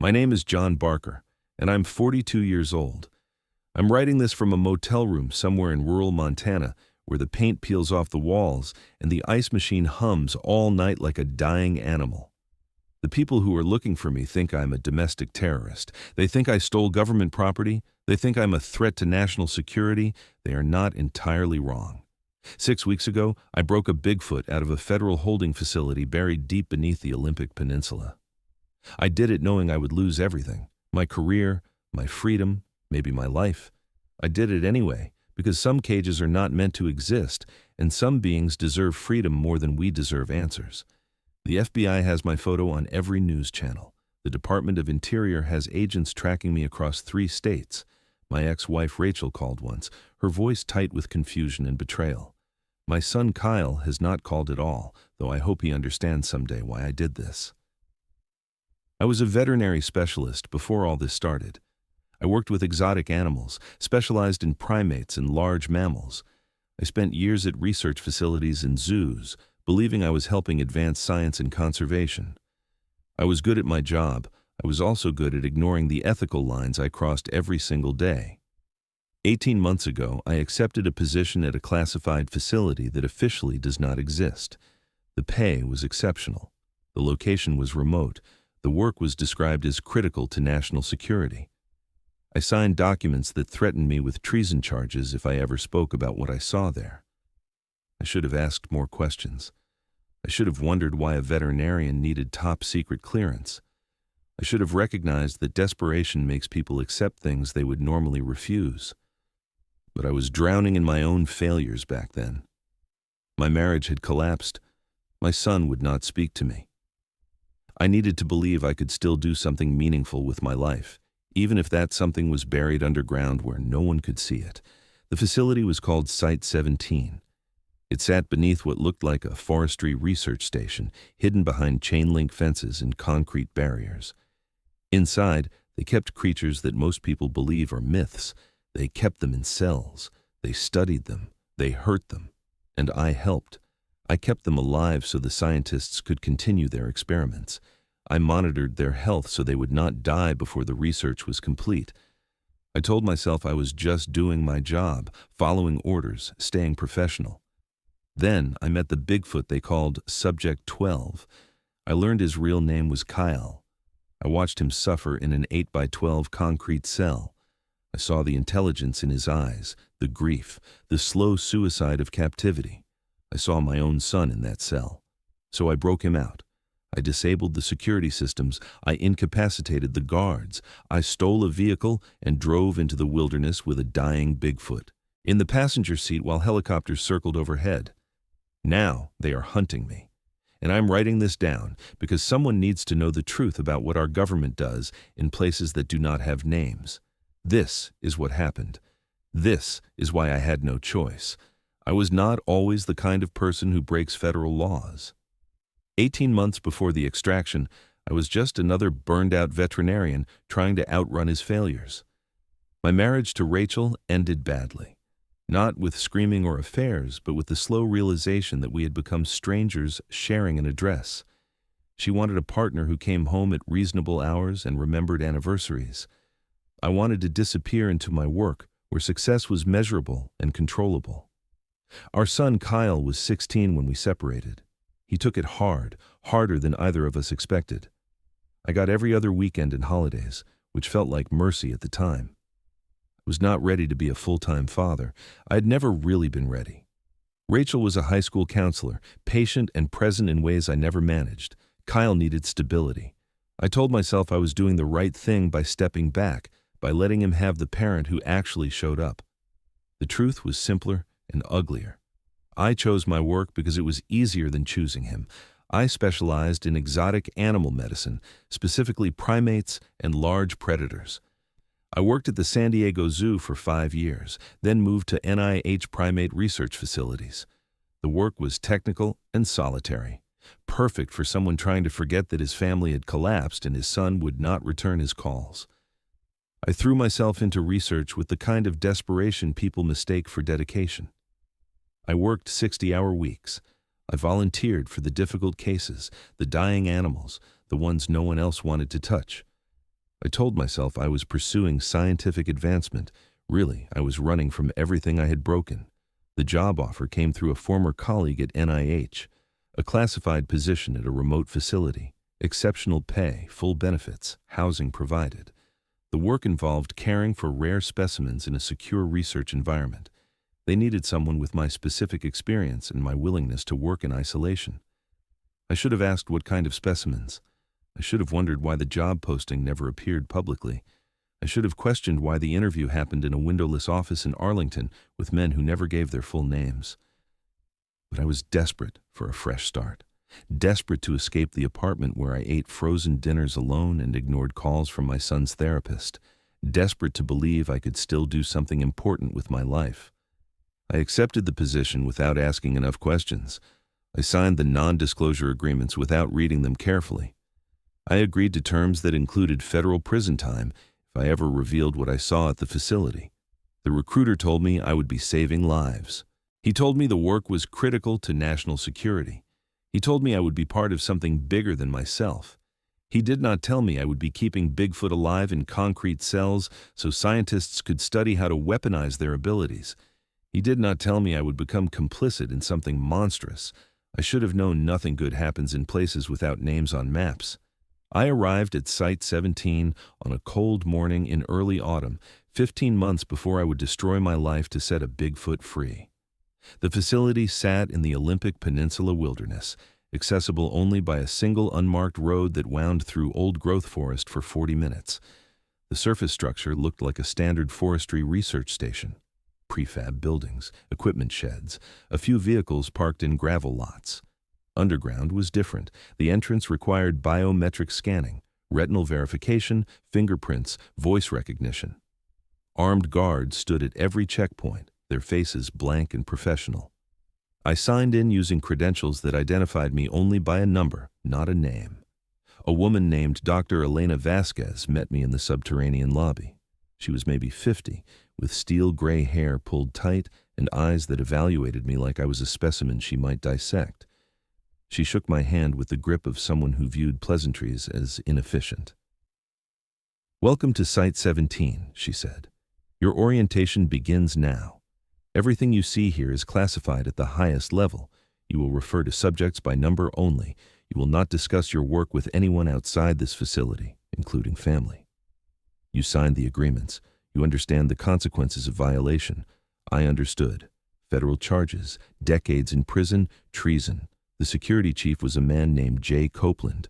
My name is John Barker, and I'm 42 years old. I'm writing this from a motel room somewhere in rural Montana where the paint peels off the walls and the ice machine hums all night like a dying animal. The people who are looking for me think I'm a domestic terrorist. They think I stole government property. They think I'm a threat to national security. They are not entirely wrong. 6 weeks ago, I broke a Bigfoot out of a federal holding facility buried deep beneath the Olympic Peninsula. I did it knowing I would lose everything, my career, my freedom, maybe my life. I did it anyway, because some cages are not meant to exist, and some beings deserve freedom more than we deserve answers. The FBI has my photo on every news channel. The Department of Interior has agents tracking me across 3 states. My ex-wife Rachel called once, her voice tight with confusion and betrayal. My son Kael has not called at all, though I hope he understands someday why I did this. I was a veterinary specialist before all this started. I worked with exotic animals, specialized in primates and large mammals. I spent years at research facilities and zoos, believing I was helping advance science and conservation. I was good at my job. I was also good at ignoring the ethical lines I crossed every single day. 18 months ago, I accepted a position at a classified facility that officially does not exist. The pay was exceptional. The location was remote. The work was described as critical to national security. I signed documents that threatened me with treason charges if I ever spoke about what I saw there. I should have asked more questions. I should have wondered why a veterinarian needed top-secret clearance. I should have recognized that desperation makes people accept things they would normally refuse. But I was drowning in my own failures back then. My marriage had collapsed. My son would not speak to me. I needed to believe I could still do something meaningful with my life, even if that something was buried underground where no one could see it. The facility was called Site 17. It sat beneath what looked like a forestry research station, hidden behind chain-link fences and concrete barriers. Inside, they kept creatures that most people believe are myths. They kept them in cells. They studied them. They hurt them. And I helped. I kept them alive so the scientists could continue their experiments. I monitored their health so they would not die before the research was complete. I told myself I was just doing my job, following orders, staying professional. Then I met the Bigfoot they called Subject 12. I learned his real name was Kael. I watched him suffer in an 8x12 concrete cell. I saw the intelligence in his eyes, the grief, the slow suicide of captivity. I saw my own son in that cell. So I broke him out. I disabled the security systems. I incapacitated the guards. I stole a vehicle and drove into the wilderness with a dying Bigfoot, in the passenger seat while helicopters circled overhead. Now they are hunting me. And I'm writing this down because someone needs to know the truth about what our government does in places that do not have names. This is what happened. This is why I had no choice. I was not always the kind of person who breaks federal laws. 18 months before the extraction, I was just another burned-out veterinarian trying to outrun his failures. My marriage to Rachel ended badly. Not with screaming or affairs, but with the slow realization that we had become strangers sharing an address. She wanted a partner who came home at reasonable hours and remembered anniversaries. I wanted to disappear into my work, where success was measurable and controllable. Our son Kael was 16 when we separated. He took it hard, harder than either of us expected. I got every other weekend and holidays, which felt like mercy at the time. I was not ready to be a full-time father. I had never really been ready. Rachel was a high school counselor, patient and present in ways I never managed. Kael needed stability. I told myself I was doing the right thing by stepping back, by letting him have the parent who actually showed up. The truth was simpler and uglier. I chose my work because it was easier than choosing him. I specialized in exotic animal medicine, specifically primates and large predators. I worked at the San Diego Zoo for 5 years, then moved to NIH primate research facilities. The work was technical and solitary, perfect for someone trying to forget that his family had collapsed and his son would not return his calls. I threw myself into research with the kind of desperation people mistake for dedication. I worked 60-hour weeks. I volunteered for the difficult cases, the dying animals, the ones no one else wanted to touch. I told myself I was pursuing scientific advancement. Really, I was running from everything I had broken. The job offer came through a former colleague at NIH, a classified position at a remote facility, exceptional pay, full benefits, housing provided. The work involved caring for rare specimens in a secure research environment. They needed someone with my specific experience and my willingness to work in isolation. I should have asked what kind of specimens. I should have wondered why the job posting never appeared publicly. I should have questioned why the interview happened in a windowless office in Arlington with men who never gave their full names. But I was desperate for a fresh start, desperate to escape the apartment where I ate frozen dinners alone and ignored calls from my son's therapist, desperate to believe I could still do something important with my life. I accepted the position without asking enough questions. I signed the non-disclosure agreements without reading them carefully. I agreed to terms that included federal prison time if I ever revealed what I saw at the facility. The recruiter told me I would be saving lives. He told me the work was critical to national security. He told me I would be part of something bigger than myself. He did not tell me I would be keeping Bigfoot alive in concrete cells so scientists could study how to weaponize their abilities. He did not tell me I would become complicit in something monstrous. I should have known nothing good happens in places without names on maps. I arrived at Site 17 on a cold morning in early autumn, 15 months before I would destroy my life to set a Bigfoot free. The facility sat in the Olympic Peninsula wilderness, accessible only by a single unmarked road that wound through old-growth forest for 40 minutes. The surface structure looked like a standard forestry research station. Prefab buildings, equipment sheds, a few vehicles parked in gravel lots. Underground was different. The entrance required biometric scanning, retinal verification, fingerprints, voice recognition. Armed guards stood at every checkpoint, their faces blank and professional. I signed in using credentials that identified me only by a number, not a name. A woman named Dr. Elena Vasquez met me in the subterranean lobby. She was maybe 50, with steel gray hair pulled tight and eyes that evaluated me like I was a specimen she might dissect. She shook my hand with the grip of someone who viewed pleasantries as inefficient. "Welcome to Site 17, she said. "Your orientation begins now. Everything you see here is classified at the highest level. You will refer to subjects by number only. You will not discuss your work with anyone outside this facility, including family. You signed the agreements. You understand the consequences of violation. I understood. Federal charges, decades in prison, treason. The security chief was a man named Jay Copeland,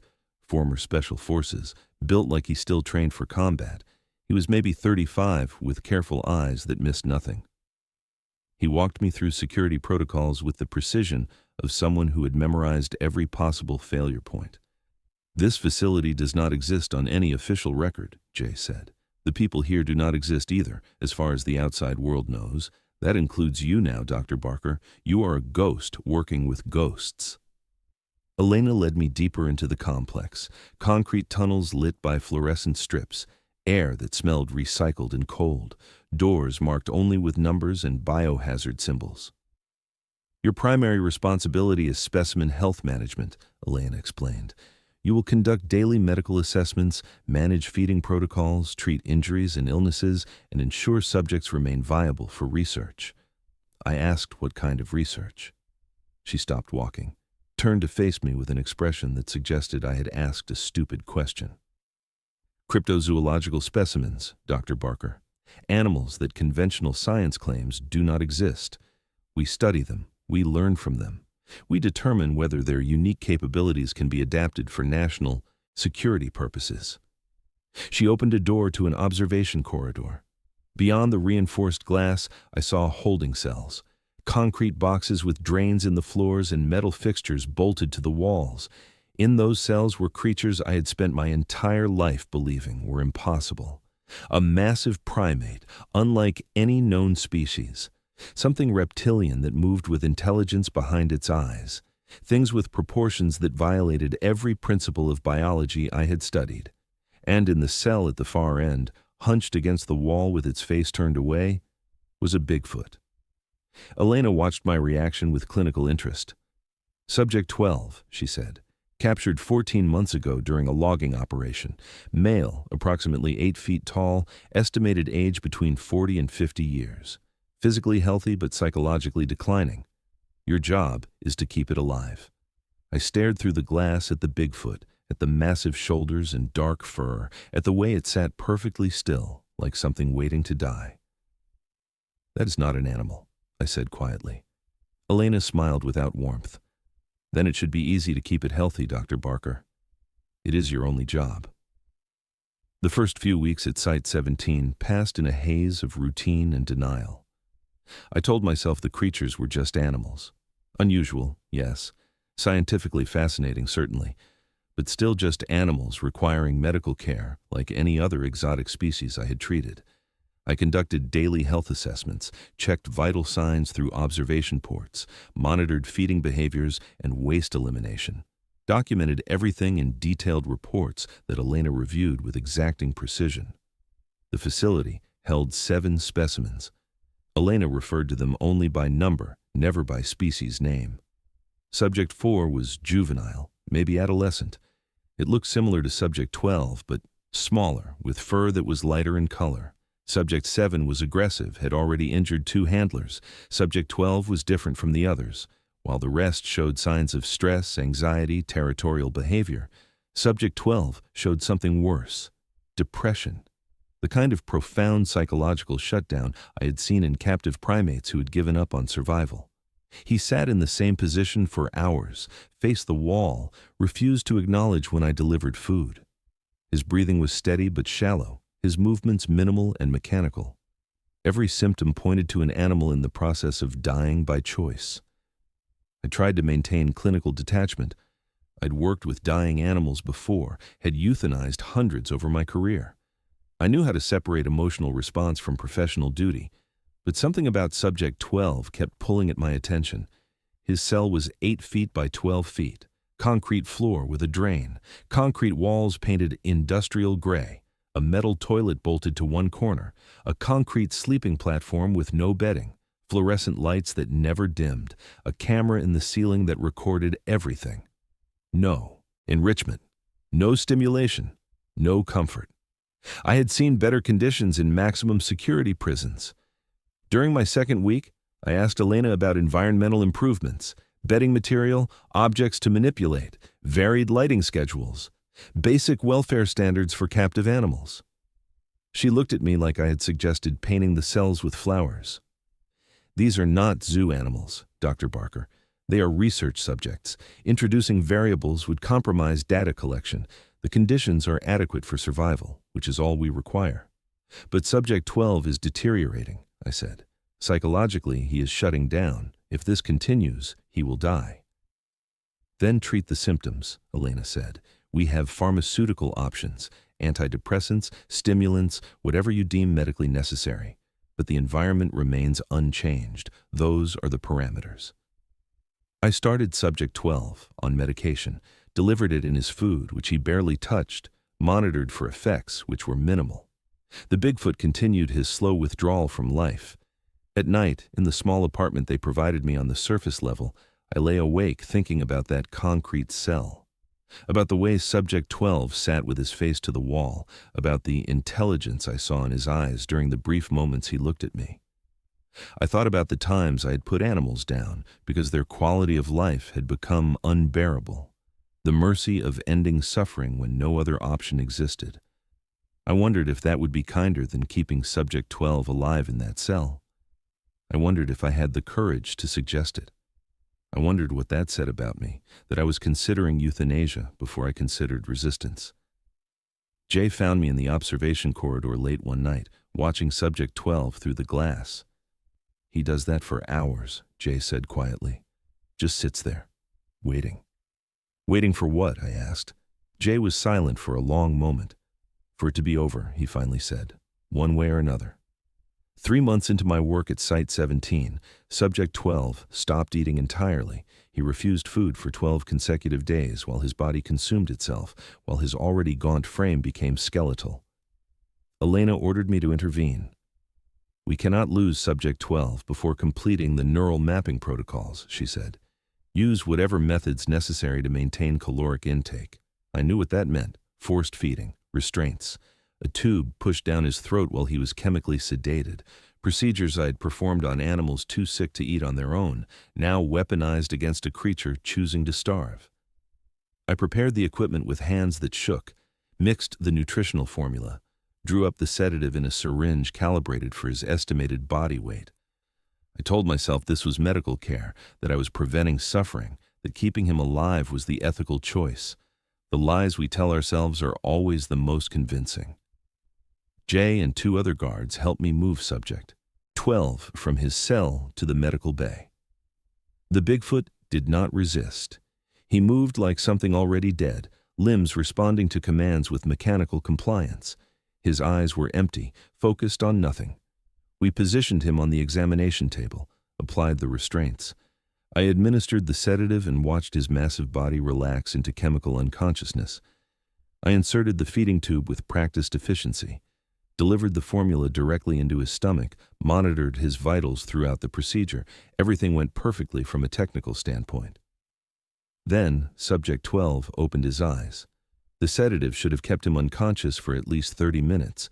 former Special Forces, built like he still trained for combat. He was maybe 35, with careful eyes that missed nothing. He walked me through security protocols with the precision of someone who had memorized every possible failure point. This facility does not exist on any official record, Jay said. The people here do not exist either, as far as the outside world knows. That includes you now, Dr. Barker. You are a ghost working with ghosts. Elena led me deeper into the complex, concrete tunnels lit by fluorescent strips, air that smelled recycled and cold, doors marked only with numbers and biohazard symbols. Your primary responsibility is specimen health management, Elena explained. You will conduct daily medical assessments, manage feeding protocols, treat injuries and illnesses, and ensure subjects remain viable for research. I asked what kind of research. She stopped walking, turned to face me with an expression that suggested I had asked a stupid question. Cryptozoological specimens, Dr. Barker. Animals that conventional science claims do not exist. We study them. We learn from them. We determine whether their unique capabilities can be adapted for national security purposes. She opened a door to an observation corridor. Beyond the reinforced glass, I saw holding cells, concrete boxes with drains in the floors and metal fixtures bolted to the walls. In those cells were creatures I had spent my entire life believing were impossible. A massive primate, unlike any known species. Something reptilian that moved with intelligence behind its eyes. Things with proportions that violated every principle of biology I had studied. And in the cell at the far end, hunched against the wall with its face turned away, was a Bigfoot. Elena watched my reaction with clinical interest. Subject 12, she said. Captured 14 months ago during a logging operation. Male, approximately 8 feet tall, estimated age between 40 and 50 years. Physically healthy but psychologically declining. Your job is to keep it alive. I stared through the glass at the Bigfoot, at the massive shoulders and dark fur, at the way it sat perfectly still, like something waiting to die. That is not an animal, I said quietly. Elena smiled without warmth. Then it should be easy to keep it healthy, Dr. Barker. It is your only job. The first few weeks at Site 17 passed in a haze of routine and denial. I told myself the creatures were just animals. Unusual, yes. Scientifically fascinating, certainly. But still just animals requiring medical care like any other exotic species I had treated. I conducted daily health assessments, checked vital signs through observation ports, monitored feeding behaviors and waste elimination, documented everything in detailed reports that Elena reviewed with exacting precision. The facility held 7 specimens. Elena referred to them only by number, never by species name. Subject 4 was juvenile, maybe adolescent. It looked similar to Subject 12, but smaller, with fur that was lighter in color. Subject 7 was aggressive, had already injured 2 handlers. Subject 12 was different from the others. While the rest showed signs of stress, anxiety, territorial behavior, Subject 12 showed something worse: depression. The kind of profound psychological shutdown I had seen in captive primates who had given up on survival. He sat in the same position for hours, faced the wall, refused to acknowledge when I delivered food. His breathing was steady but shallow, his movements minimal and mechanical. Every symptom pointed to an animal in the process of dying by choice. I tried to maintain clinical detachment. I'd worked with dying animals before, had euthanized hundreds over my career. I knew how to separate emotional response from professional duty, but something about Subject 12 kept pulling at my attention. His cell was 8 feet by 12 feet, concrete floor with a drain, concrete walls painted industrial gray, a metal toilet bolted to one corner, a concrete sleeping platform with no bedding, fluorescent lights that never dimmed, a camera in the ceiling that recorded everything. No enrichment, no stimulation, no comfort. I had seen better conditions in maximum security prisons. During my second week, I asked Elena about environmental improvements, bedding material, objects to manipulate, varied lighting schedules, basic welfare standards for captive animals. She looked at me like I had suggested painting the cells with flowers. These are not zoo animals, Dr. Barker. They are research subjects. Introducing variables would compromise data collection. The conditions are adequate for survival, which is all we require. But Subject 12 is deteriorating, I said. Psychologically, he is shutting down. If this continues, he will die. Then treat the symptoms, Elena said. We have pharmaceutical options, antidepressants, stimulants, whatever you deem medically necessary. But the environment remains unchanged. Those are the parameters. I started Subject 12 on medication, delivered it in his food, which he barely touched, monitored for effects, which were minimal. The Bigfoot continued his slow withdrawal from life. At night, in the small apartment they provided me on the surface level, I lay awake thinking about that concrete cell, about the way Subject 12 sat with his face to the wall, about the intelligence I saw in his eyes during the brief moments he looked at me. I thought about the times I had put animals down because their quality of life had become unbearable, the mercy of ending suffering when no other option existed. I wondered if that would be kinder than keeping Subject 12 alive in that cell. I wondered if I had the courage to suggest it. I wondered what that said about me, that I was considering euthanasia before I considered resistance. Jay found me in the observation corridor late one night, watching Subject 12 through the glass. He does that for hours, Jay said quietly. Just sits there, waiting. Waiting for what? I asked. Jay was silent for a long moment. For it to be over, he finally said, one way or another. 3 months into my work at Site 17, Subject 12 stopped eating entirely. He refused food for 12 consecutive days while his body consumed itself, while his already gaunt frame became skeletal. Elena ordered me to intervene. We cannot lose Subject 12 before completing the neural mapping protocols, she said. Use whatever methods necessary to maintain caloric intake. I knew what that meant. Forced feeding, restraints. A tube pushed down his throat while he was chemically sedated. Procedures I'd performed on animals too sick to eat on their own, now weaponized against a creature choosing to starve. I prepared the equipment with hands that shook, mixed the nutritional formula, drew up the sedative in a syringe calibrated for his estimated body weight. I told myself this was medical care, that I was preventing suffering, that keeping him alive was the ethical choice. The lies we tell ourselves are always the most convincing. Jay and 2 other guards helped me move Subject 12 from his cell to the medical bay. The Bigfoot did not resist. He moved like something already dead, limbs responding to commands with mechanical compliance. His eyes were empty, focused on nothing. We positioned him on the examination table, applied the restraints. I administered the sedative and watched his massive body relax into chemical unconsciousness. I inserted the feeding tube with practiced efficiency, delivered the formula directly into his stomach, monitored his vitals throughout the procedure. Everything went perfectly from a technical standpoint. Then, Subject 12 opened his eyes. The sedative should have kept him unconscious for at least 30 minutes,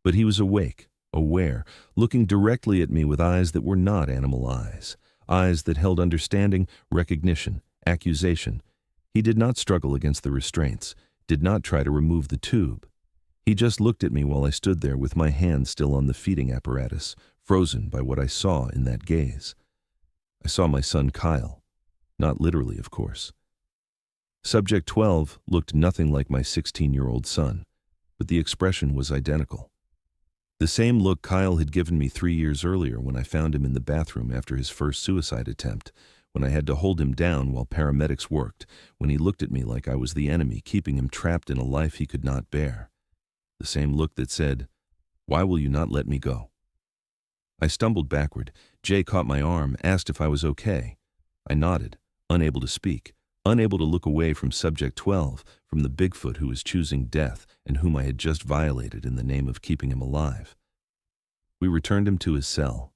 but he was awake, aware, looking directly at me with eyes that were not animal eyes, eyes that held understanding, recognition, accusation. He did not struggle against the restraints, did not try to remove the tube. He just looked at me while I stood there with my hand still on the feeding apparatus, frozen by what I saw in that gaze. I saw my son Kael. Not literally, of course. Subject 12 looked nothing like my 16-year-old son, but the expression was identical. The same look Kael had given me 3 years earlier when I found him in the bathroom after his first suicide attempt, when I had to hold him down while paramedics worked, when he looked at me like I was the enemy, keeping him trapped in a life he could not bear. The same look that said, "Why will you not let me go?" I stumbled backward. Jay caught my arm, asked if I was okay. I nodded, unable to speak, unable to look away from Subject 12, from the Bigfoot who was choosing death and whom I had just violated in the name of keeping him alive. We returned him to his cell.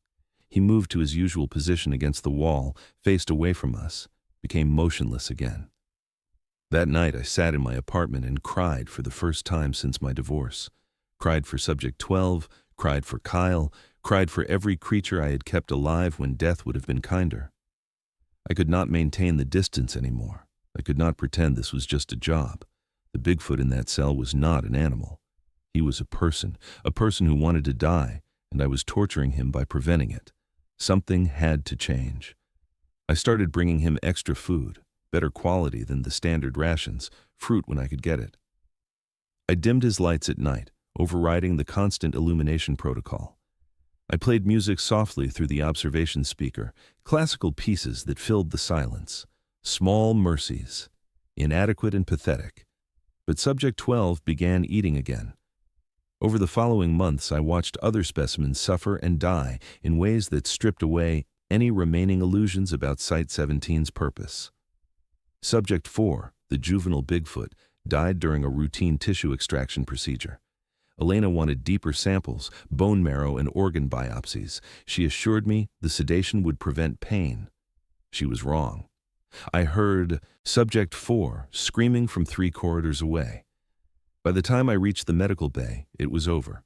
He moved to his usual position against the wall, faced away from us, became motionless again. That night I sat in my apartment and cried for the first time since my divorce. Cried for Subject 12, cried for Kael, cried for every creature I had kept alive when death would have been kinder. I could not maintain the distance anymore. I could not pretend this was just a job. The Bigfoot in that cell was not an animal. He was a person who wanted to die, and I was torturing him by preventing it. Something had to change. I started bringing him extra food, better quality than the standard rations, fruit when I could get it. I dimmed his lights at night, overriding the constant illumination protocol. I played music softly through the observation speaker, classical pieces that filled the silence. Small mercies, inadequate and pathetic. But Subject 12 began eating again. Over the following months, I watched other specimens suffer and die in ways that stripped away any remaining illusions about Site 17's purpose. Subject 4, the juvenile Bigfoot, died during a routine tissue extraction procedure. Elena wanted deeper samples, bone marrow and organ biopsies. She assured me the sedation would prevent pain. She was wrong. I heard Subject 4 screaming from 3 corridors away. By the time I reached the medical bay, it was over.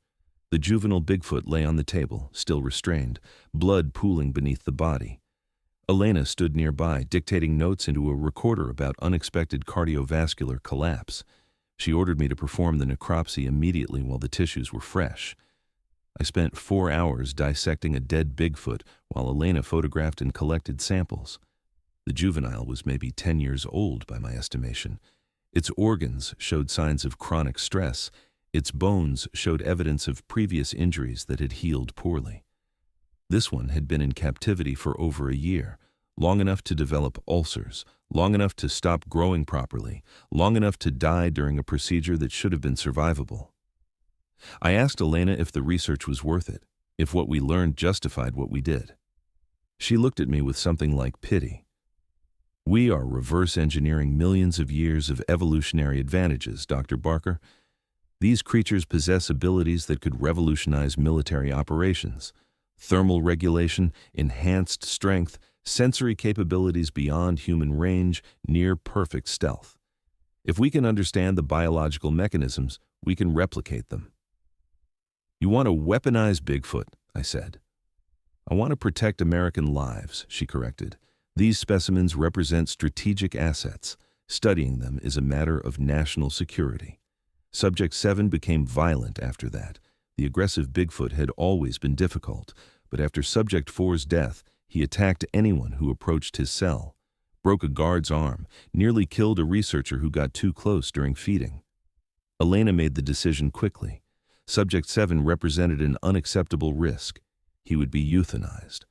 The juvenile Bigfoot lay on the table, still restrained, blood pooling beneath the body. Elena stood nearby, dictating notes into a recorder about unexpected cardiovascular collapse. She ordered me to perform the necropsy immediately while the tissues were fresh. I spent 4 hours dissecting a dead Bigfoot while Elena photographed and collected samples. The juvenile was maybe 10 years old by my estimation. Its organs showed signs of chronic stress. Its bones showed evidence of previous injuries that had healed poorly. This one had been in captivity for over a year, long enough to develop ulcers, long enough to stop growing properly, long enough to die during a procedure that should have been survivable. I asked Elena if the research was worth it, if what we learned justified what we did. She looked at me with something like pity. "We are reverse engineering millions of years of evolutionary advantages, Dr. Barker. These creatures possess abilities that could revolutionize military operations. Thermal regulation, enhanced strength, sensory capabilities beyond human range, near perfect stealth. If we can understand the biological mechanisms, we can replicate them. You want to weaponize Bigfoot, I said. I want to protect American lives, she corrected. These specimens represent strategic assets. Studying them is a matter of national security. Subject 7 became violent after that. The aggressive Bigfoot had always been difficult, but after Subject 4's death, he attacked anyone who approached his cell, broke a guard's arm, nearly killed a researcher who got too close during feeding. Elena made the decision quickly. Subject 7 represented an unacceptable risk. He would be euthanized.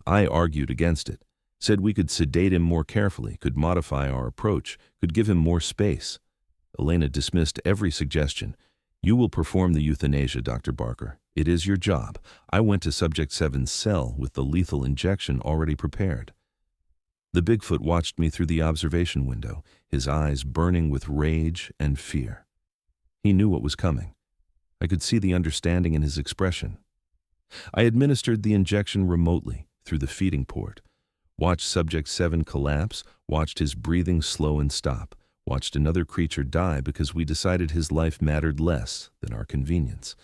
I argued against it, said we could sedate him more carefully, could modify our approach, could give him more space. Elena dismissed every suggestion. You will perform the euthanasia, Dr. Barker. It is your job. I went to Subject 7's cell with the lethal injection already prepared. The Bigfoot watched me through the observation window, his eyes burning with rage and fear. He knew what was coming. I could see the understanding in his expression. I administered the injection remotely through the feeding port, watched Subject 7 collapse, watched his breathing slow and stop, watched another creature die because we decided his life mattered less than our convenience.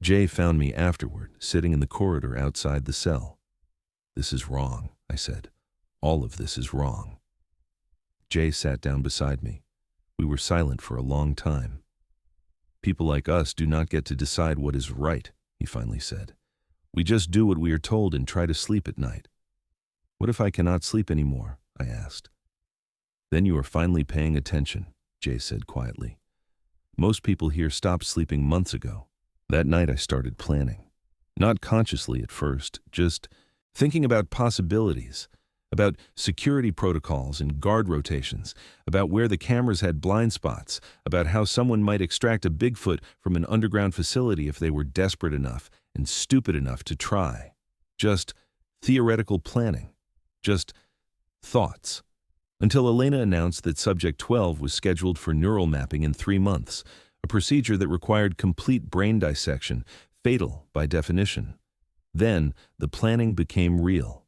Jay found me afterward, sitting in the corridor outside the cell. This is wrong, I said. All of this is wrong. Jay sat down beside me. We were silent for a long time. People like us do not get to decide what is right, he finally said. We just do what we are told and try to sleep at night. What if I cannot sleep anymore? I asked. Then you are finally paying attention, Jay said quietly. Most people here stopped sleeping months ago. That night I started planning. Not consciously at first, just thinking about possibilities, about security protocols and guard rotations, about where the cameras had blind spots, about how someone might extract a Bigfoot from an underground facility if they were desperate enough and stupid enough to try. Just theoretical planning. Just thoughts. Until Elena announced that Subject 12 was scheduled for neural mapping in 3 months, a procedure that required complete brain dissection, fatal by definition. Then, the planning became real.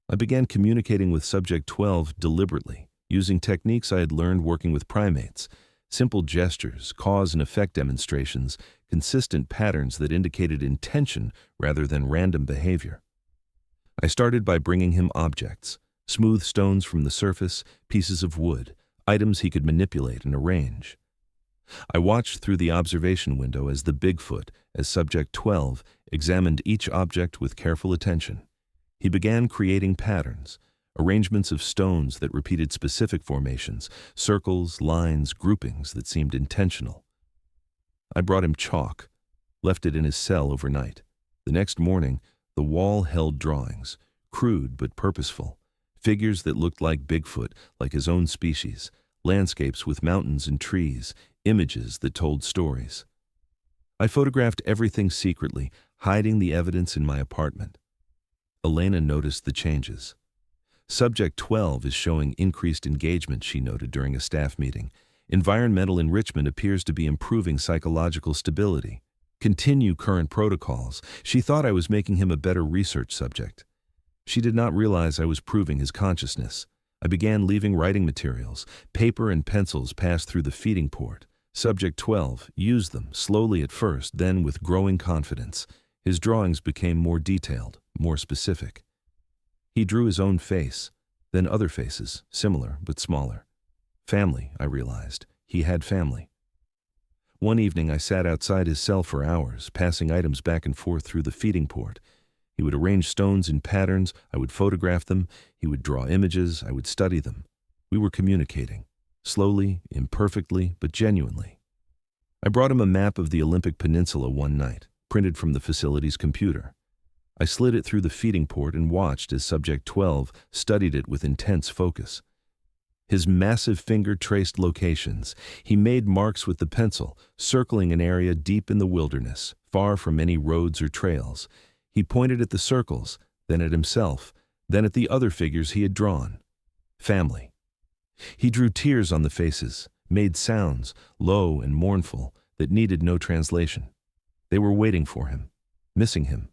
I began communicating with Subject 12 deliberately, using techniques I had learned working with primates, simple gestures, cause and effect demonstrations, consistent patterns that indicated intention rather than random behavior. I started by bringing him objects, smooth stones from the surface, pieces of wood, items he could manipulate and arrange. I watched through the observation window as the Bigfoot, as Subject 12, examined each object with careful attention. He began creating patterns, arrangements of stones that repeated specific formations, circles, lines, groupings that seemed intentional. I brought him chalk, left it in his cell overnight. The next morning, the wall held drawings, crude but purposeful, figures that looked like Bigfoot, like his own species, landscapes with mountains and trees, images that told stories. I photographed everything secretly, hiding the evidence in my apartment. Elena noticed the changes. Subject 12 is showing increased engagement, she noted during a staff meeting. Environmental enrichment appears to be improving psychological stability. Continue current protocols. She thought I was making him a better research subject. She did not realize I was proving his consciousness. I began leaving writing materials. Paper and pencils passed through the feeding port. Subject 12 used them, slowly at first, then with growing confidence. His drawings became more detailed, more specific. He drew his own face, then other faces, similar but smaller. Family, I realized. He had family. One evening I sat outside his cell for hours, passing items back and forth through the feeding port. He would arrange stones in patterns, I would photograph them, he would draw images, I would study them. We were communicating, slowly, imperfectly, but genuinely. I brought him a map of the Olympic Peninsula one night, printed from the facility's computer. I slid it through the feeding port and watched as Subject 12 studied it with intense focus. His massive finger traced locations. He made marks with the pencil, circling an area deep in the wilderness, far from any roads or trails. He pointed at the circles, then at himself, then at the other figures he had drawn. Family. He drew tears on the faces, made sounds, low and mournful, that needed no translation. They were waiting for him, missing him,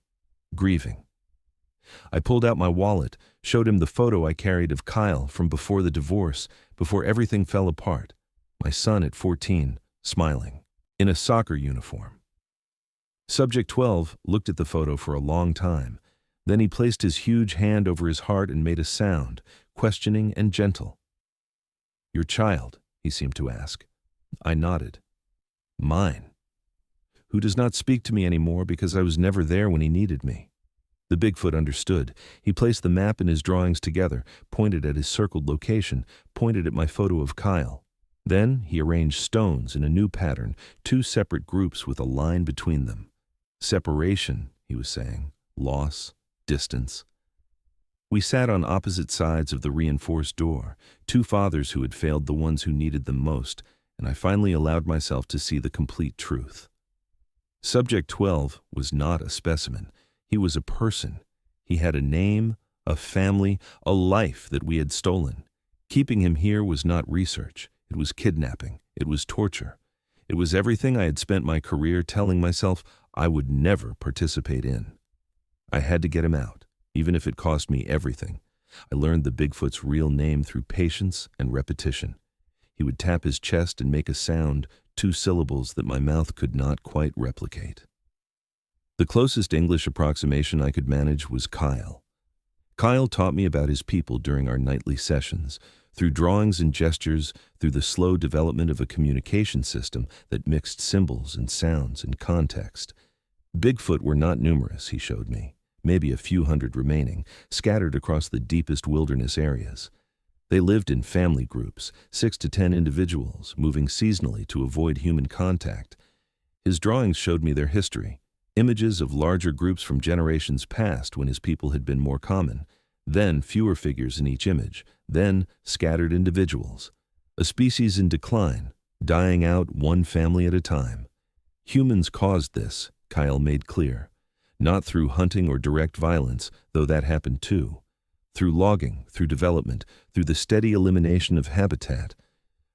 grieving. I pulled out my wallet, showed him the photo I carried of Kael from before the divorce, before everything fell apart. My son at 14, smiling, in a soccer uniform. Subject 12 looked at the photo for a long time. Then he placed his huge hand over his heart and made a sound, questioning and gentle. "Your child?" he seemed to ask. I nodded. "Mine. Who does not speak to me anymore because I was never there when he needed me." The Bigfoot understood. He placed the map and his drawings together, pointed at his circled location, pointed at my photo of Kael. Then he arranged stones in a new pattern, two separate groups with a line between them. Separation, he was saying. Loss, distance. We sat on opposite sides of the reinforced door, two fathers who had failed the ones who needed them most, and I finally allowed myself to see the complete truth. Subject 12 was not a specimen. He was a person. He had a name, a family, a life that we had stolen. Keeping him here was not research. It was kidnapping. It was torture. It was everything I had spent my career telling myself I would never participate in. I had to get him out, even if it cost me everything. I learned the Bigfoot's real name through patience and repetition. He would tap his chest and make a sound, two syllables that my mouth could not quite replicate. The closest English approximation I could manage was Kael. Kael taught me about his people during our nightly sessions, through drawings and gestures, through the slow development of a communication system that mixed symbols and sounds and context. Bigfoot were not numerous, he showed me, maybe a few hundred remaining, scattered across the deepest wilderness areas. They lived in family groups, 6 to 10 individuals, moving seasonally to avoid human contact. His drawings showed me their history, images of larger groups from generations past when his people had been more common, then fewer figures in each image, then scattered individuals. A species in decline, dying out one family at a time. Humans caused this, Kael made clear. Not through hunting or direct violence, though that happened too. Through logging, through development, through the steady elimination of habitat.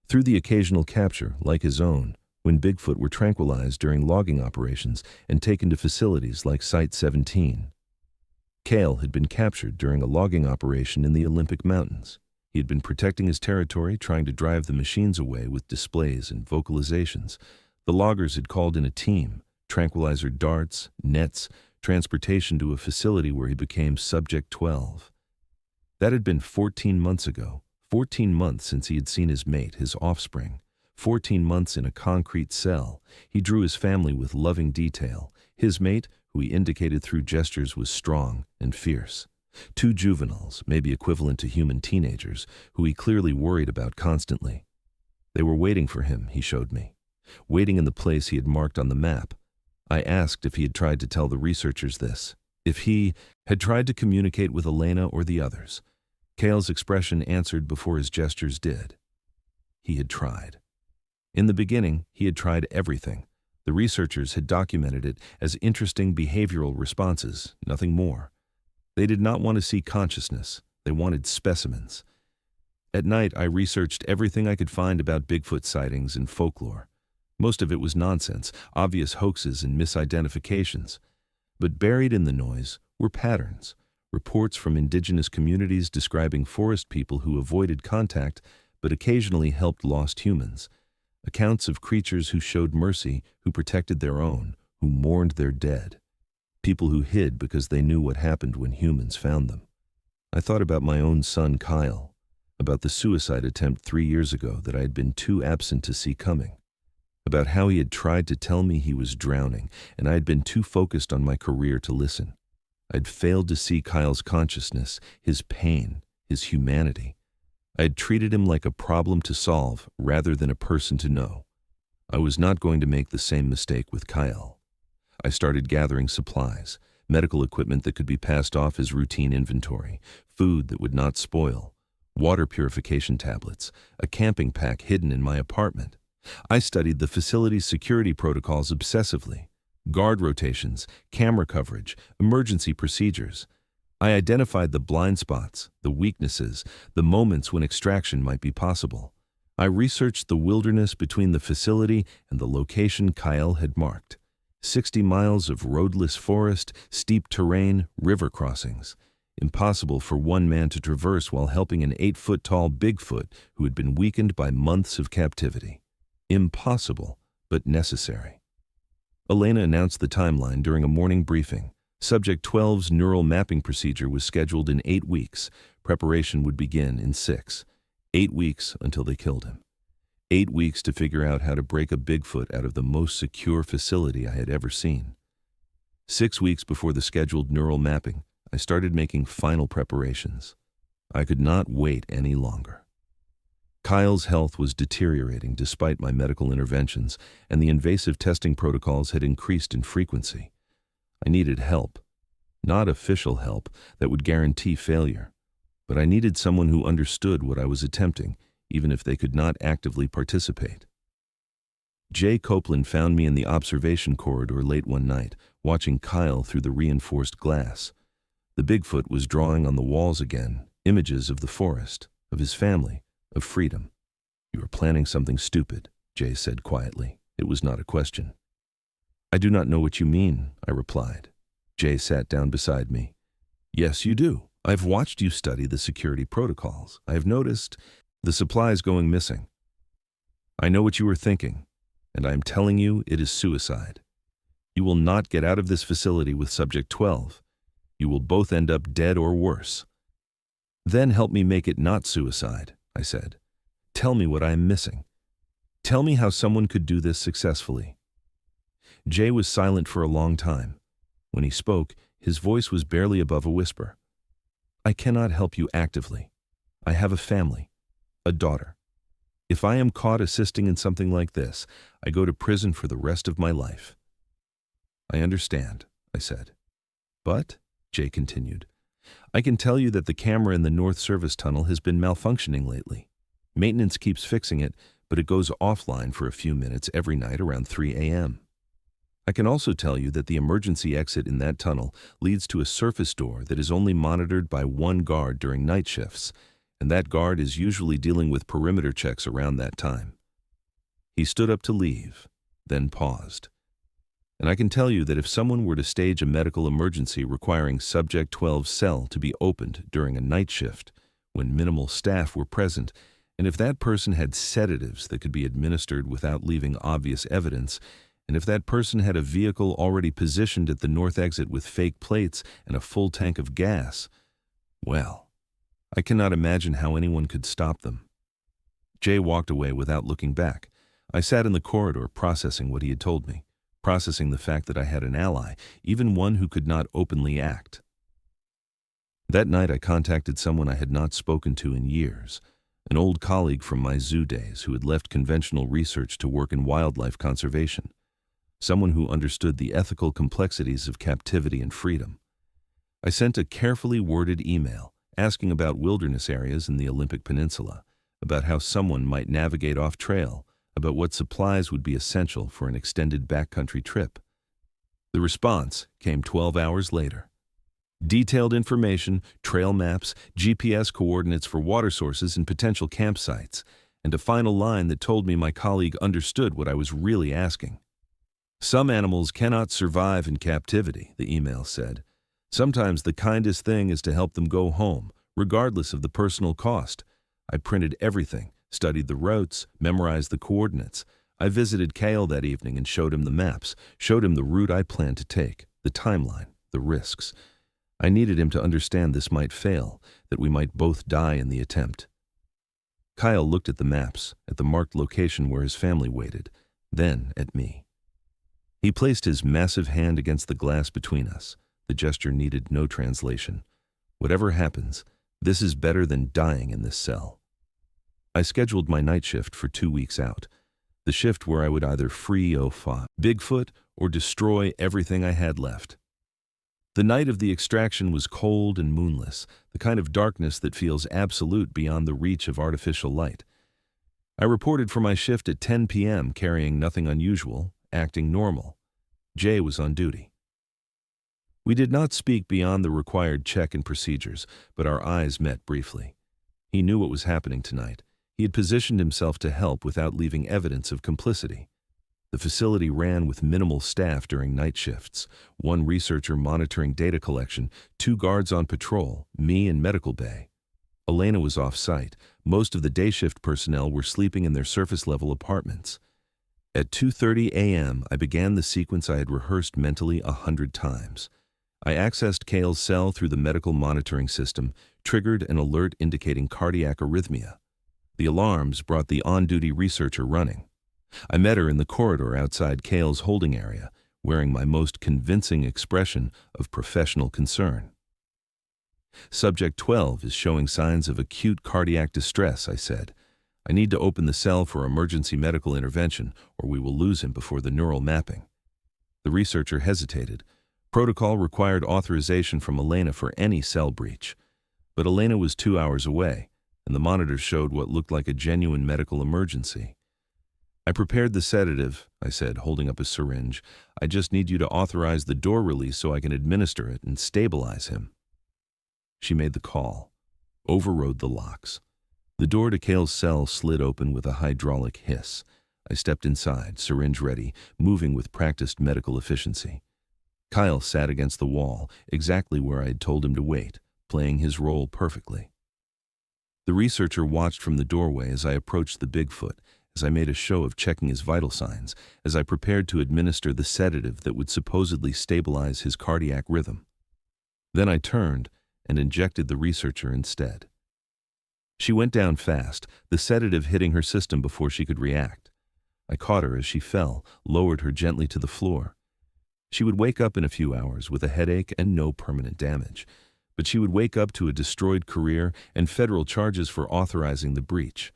Through the occasional capture, like his own, when Bigfoot were tranquilized during logging operations and taken to facilities like Site 17. Kael had been captured during a logging operation in the Olympic Mountains. He had been protecting his territory, trying to drive the machines away with displays and vocalizations. The loggers had called in a team, tranquilizer darts, nets, transportation to a facility where he became Subject 12. That had been 14 months ago, 14 months since he had seen his mate, his offspring. 14 months in a concrete cell. He drew his family with loving detail. His mate, who he indicated through gestures, was strong and fierce. Two juveniles, maybe equivalent to human teenagers, who he clearly worried about constantly. They were waiting for him, he showed me. Waiting in the place he had marked on the map. I asked if he had tried to tell the researchers this, if he had tried to communicate with Elena or the others. Kael's expression answered before his gestures did. He had tried. In the beginning, he had tried everything. The researchers had documented it as interesting behavioral responses, nothing more. They did not want to see consciousness. They wanted specimens. At night, I researched everything I could find about Bigfoot sightings and folklore. Most of it was nonsense, obvious hoaxes and misidentifications. But buried in the noise were patterns, reports from indigenous communities describing forest people who avoided contact but occasionally helped lost humans, accounts of creatures who showed mercy, who protected their own, who mourned their dead, people who hid because they knew what happened when humans found them. I thought about my own son Kael, about the suicide attempt 3 years ago that I had been too absent to see coming, about how he had tried to tell me he was drowning and I had been too focused on my career to listen. I'd failed to see Kael's consciousness, his pain, his humanity. I had treated him like a problem to solve rather than a person to know. I was not going to make the same mistake with Kael. I started gathering supplies, medical equipment that could be passed off as routine inventory, food that would not spoil, water purification tablets, a camping pack hidden in my apartment. I studied the facility's security protocols obsessively, guard rotations, camera coverage, emergency procedures. I identified the blind spots, the weaknesses, the moments when extraction might be possible. I researched the wilderness between the facility and the location Kael had marked. 60 miles of roadless forest, steep terrain, river crossings. Impossible for one man to traverse while helping an 8-foot-tall Bigfoot who had been weakened by months of captivity. Impossible, but necessary. Elena announced the timeline during a morning briefing. Subject 12's neural mapping procedure was scheduled in 8 weeks. Preparation would begin in 6. 8 weeks until they killed him. 8 weeks to figure out how to break a Bigfoot out of the most secure facility I had ever seen. 6 weeks before the scheduled neural mapping, I started making final preparations. I could not wait any longer. Kael's health was deteriorating despite my medical interventions, and the invasive testing protocols had increased in frequency. I needed help. Not official help that would guarantee failure, but I needed someone who understood what I was attempting, even if they could not actively participate. Jay Copeland found me in the observation corridor late one night, watching Kael through the reinforced glass. The Bigfoot was drawing on the walls again, images of the forest, of his family, of freedom. "You are planning something stupid," Jay said quietly. It was not a question. "I do not know what you mean," I replied. Jay sat down beside me. "Yes, you do. I've watched you study the security protocols. I have noticed the supplies going missing. I know what you are thinking, and I am telling you it is suicide. You will not get out of this facility with Subject 12. You will both end up dead or worse." "Then help me make it not suicide," I said. "Tell me what I am missing. Tell me how someone could do this successfully." Jay was silent for a long time. When he spoke, his voice was barely above a whisper. "I cannot help you actively. I have a family, a daughter. If I am caught assisting in something like this, I go to prison for the rest of my life." "I understand," I said. "But," Jay continued, "I can tell you that the camera in the North Service Tunnel has been malfunctioning lately. Maintenance keeps fixing it, but it goes offline for a few minutes every night around 3 a.m. I can also tell you that the emergency exit in that tunnel leads to a surface door that is only monitored by one guard during night shifts, and that guard is usually dealing with perimeter checks around that time." He stood up to leave, then paused. "And I can tell you that if someone were to stage a medical emergency requiring Subject 12's cell to be opened during a night shift, when minimal staff were present, and if that person had sedatives that could be administered without leaving obvious evidence, and if that person had a vehicle already positioned at the north exit with fake plates and a full tank of gas, well, I cannot imagine how anyone could stop them." Jay walked away without looking back. I sat in the corridor processing what he had told me, processing the fact that I had an ally, even one who could not openly act. That night I contacted someone I had not spoken to in years, an old colleague from my zoo days who had left conventional research to work in wildlife conservation, someone who understood the ethical complexities of captivity and freedom. I sent a carefully worded email asking about wilderness areas in the Olympic Peninsula, about how someone might navigate off-trail, about what supplies would be essential for an extended backcountry trip. The response came 12 hours later. Detailed information, trail maps, GPS coordinates for water sources and potential campsites, and a final line that told me my colleague understood what I was really asking. "Some animals cannot survive in captivity," the email said. "Sometimes the kindest thing is to help them go home, regardless of the personal cost." I printed everything, studied the routes, memorized the coordinates. I visited Kael that evening and showed him the maps, showed him the route I planned to take, the timeline, the risks. I needed him to understand this might fail, that we might both die in the attempt. Kael looked at the maps, at the marked location where his family waited, then at me. He placed his massive hand against the glass between us. The gesture needed no translation. "Whatever happens, this is better than dying in this cell." I scheduled my night shift for 2 weeks out, the shift where I would either free Bigfoot or destroy everything I had left. The night of the extraction was cold and moonless, the kind of darkness that feels absolute beyond the reach of artificial light. I reported for my shift at 10 p.m. carrying nothing unusual, acting normal. Jay was on duty. We did not speak beyond the required check and procedures, but our eyes met briefly. He knew what was happening tonight. He had positioned himself to help without leaving evidence of complicity. The The facility ran with minimal staff during night shifts, one researcher monitoring data collection, 2 guards on patrol, me and medical bay. Elena was off-site. Most of the day shift personnel were sleeping in their surface-level apartments. At 2:30 a.m., I began the sequence I had rehearsed mentally 100 times. I accessed Kael's cell through the medical monitoring system, triggered an alert indicating cardiac arrhythmia. The alarms brought the on-duty researcher running. I met her in the corridor outside Kael's holding area, wearing my most convincing expression of professional concern. Subject 12 is showing signs of acute cardiac distress, I said. I need to open the cell for emergency medical intervention, or we will lose him before the neural mapping. The researcher hesitated. Protocol required authorization from Elena for any cell breach. But Elena was 2 hours away, and the monitors showed what looked like a genuine medical emergency. I prepared the sedative, I said, holding up a syringe. I just need you to authorize the door release so I can administer it and stabilize him. She made the call, overrode the locks. The door to Kael's cell slid open with a hydraulic hiss. I stepped inside, syringe ready, moving with practiced medical efficiency. Kael sat against the wall, exactly where I had told him to wait, playing his role perfectly. The researcher watched from the doorway as I approached the Bigfoot, as I made a show of checking his vital signs, as I prepared to administer the sedative that would supposedly stabilize his cardiac rhythm. Then I turned and injected the researcher instead. She went down fast, the sedative hitting her system before she could react. I caught her as she fell, lowered her gently to the floor. She would wake up in a few hours with a headache and no permanent damage, but she would wake up to a destroyed career and federal charges for authorizing the breach.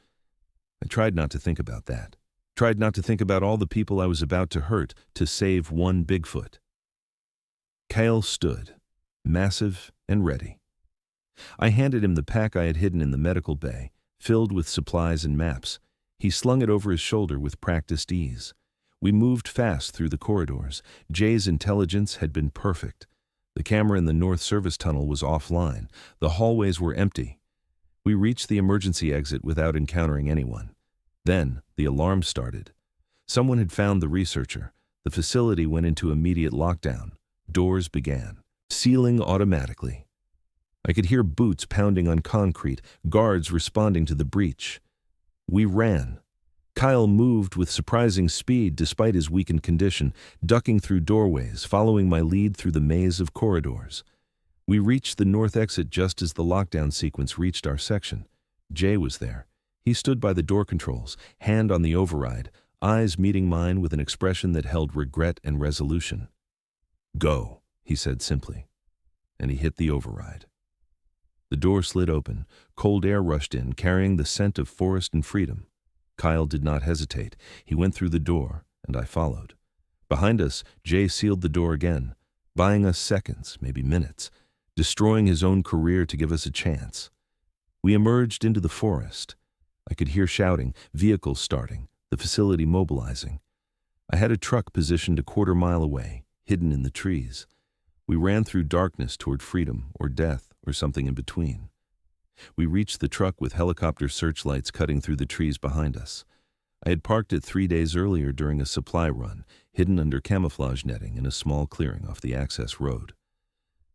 I tried not to think about that. Tried not to think about all the people I was about to hurt to save one Bigfoot. Kael stood, massive and ready. I handed him the pack I had hidden in the medical bay, filled with supplies and maps. He slung it over his shoulder with practiced ease. We moved fast through the corridors. Jay's intelligence had been perfect. The camera in the North Service tunnel was offline. The hallways were empty. We reached the emergency exit without encountering anyone. Then the alarm started. Someone had found the researcher. The facility went into immediate lockdown. Doors began, sealing automatically. I could hear boots pounding on concrete, guards responding to the breach. We ran. Kael moved with surprising speed despite his weakened condition, ducking through doorways, following my lead through the maze of corridors. We reached the north exit just as the lockdown sequence reached our section. Jay was there. He stood by the door controls, hand on the override, eyes meeting mine with an expression that held regret and resolution. "Go," he said simply, and he hit the override. The door slid open. Cold air rushed in, carrying the scent of forest and freedom. Kael did not hesitate. He went through the door, and I followed. Behind us, Jay sealed the door again, buying us seconds, maybe minutes, destroying his own career to give us a chance. We emerged into the forest. I could hear shouting, vehicles starting, the facility mobilizing. I had a truck positioned a quarter-mile away, hidden in the trees. We ran through darkness toward freedom or death, or something in between. We reached the truck with helicopter searchlights cutting through the trees behind us. I had parked it 3 days earlier during a supply run, hidden under camouflage netting in a small clearing off the access road.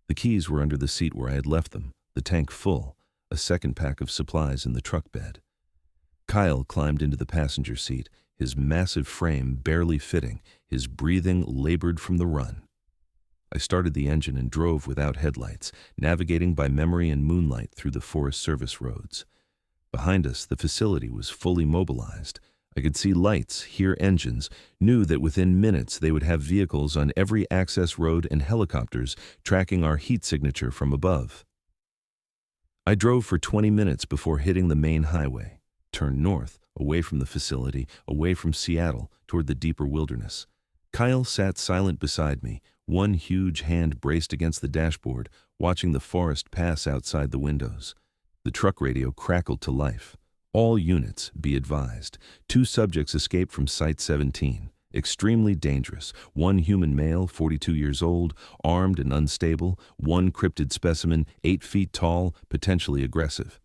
The keys were under the seat where I had left them, the tank full, a second pack of supplies in the truck bed. Kael climbed into the passenger seat, his massive frame barely fitting, his breathing labored from the run. I started the engine and drove without headlights, navigating by memory and moonlight through the Forest Service roads. Behind us, the facility was fully mobilized. I could see lights, hear engines, knew that within minutes they would have vehicles on every access road and helicopters tracking our heat signature from above. I drove for 20 minutes before hitting the main highway, turned north, away from the facility, away from Seattle, toward the deeper wilderness. Kael sat silent beside me, one huge hand braced against the dashboard, watching the forest pass outside the windows. The truck radio crackled to life. All units, be advised. 2 subjects escaped from Site 17. Extremely dangerous. 1 human male, 42 years old, armed and unstable. 1 cryptid specimen, 8 feet tall, potentially aggressive.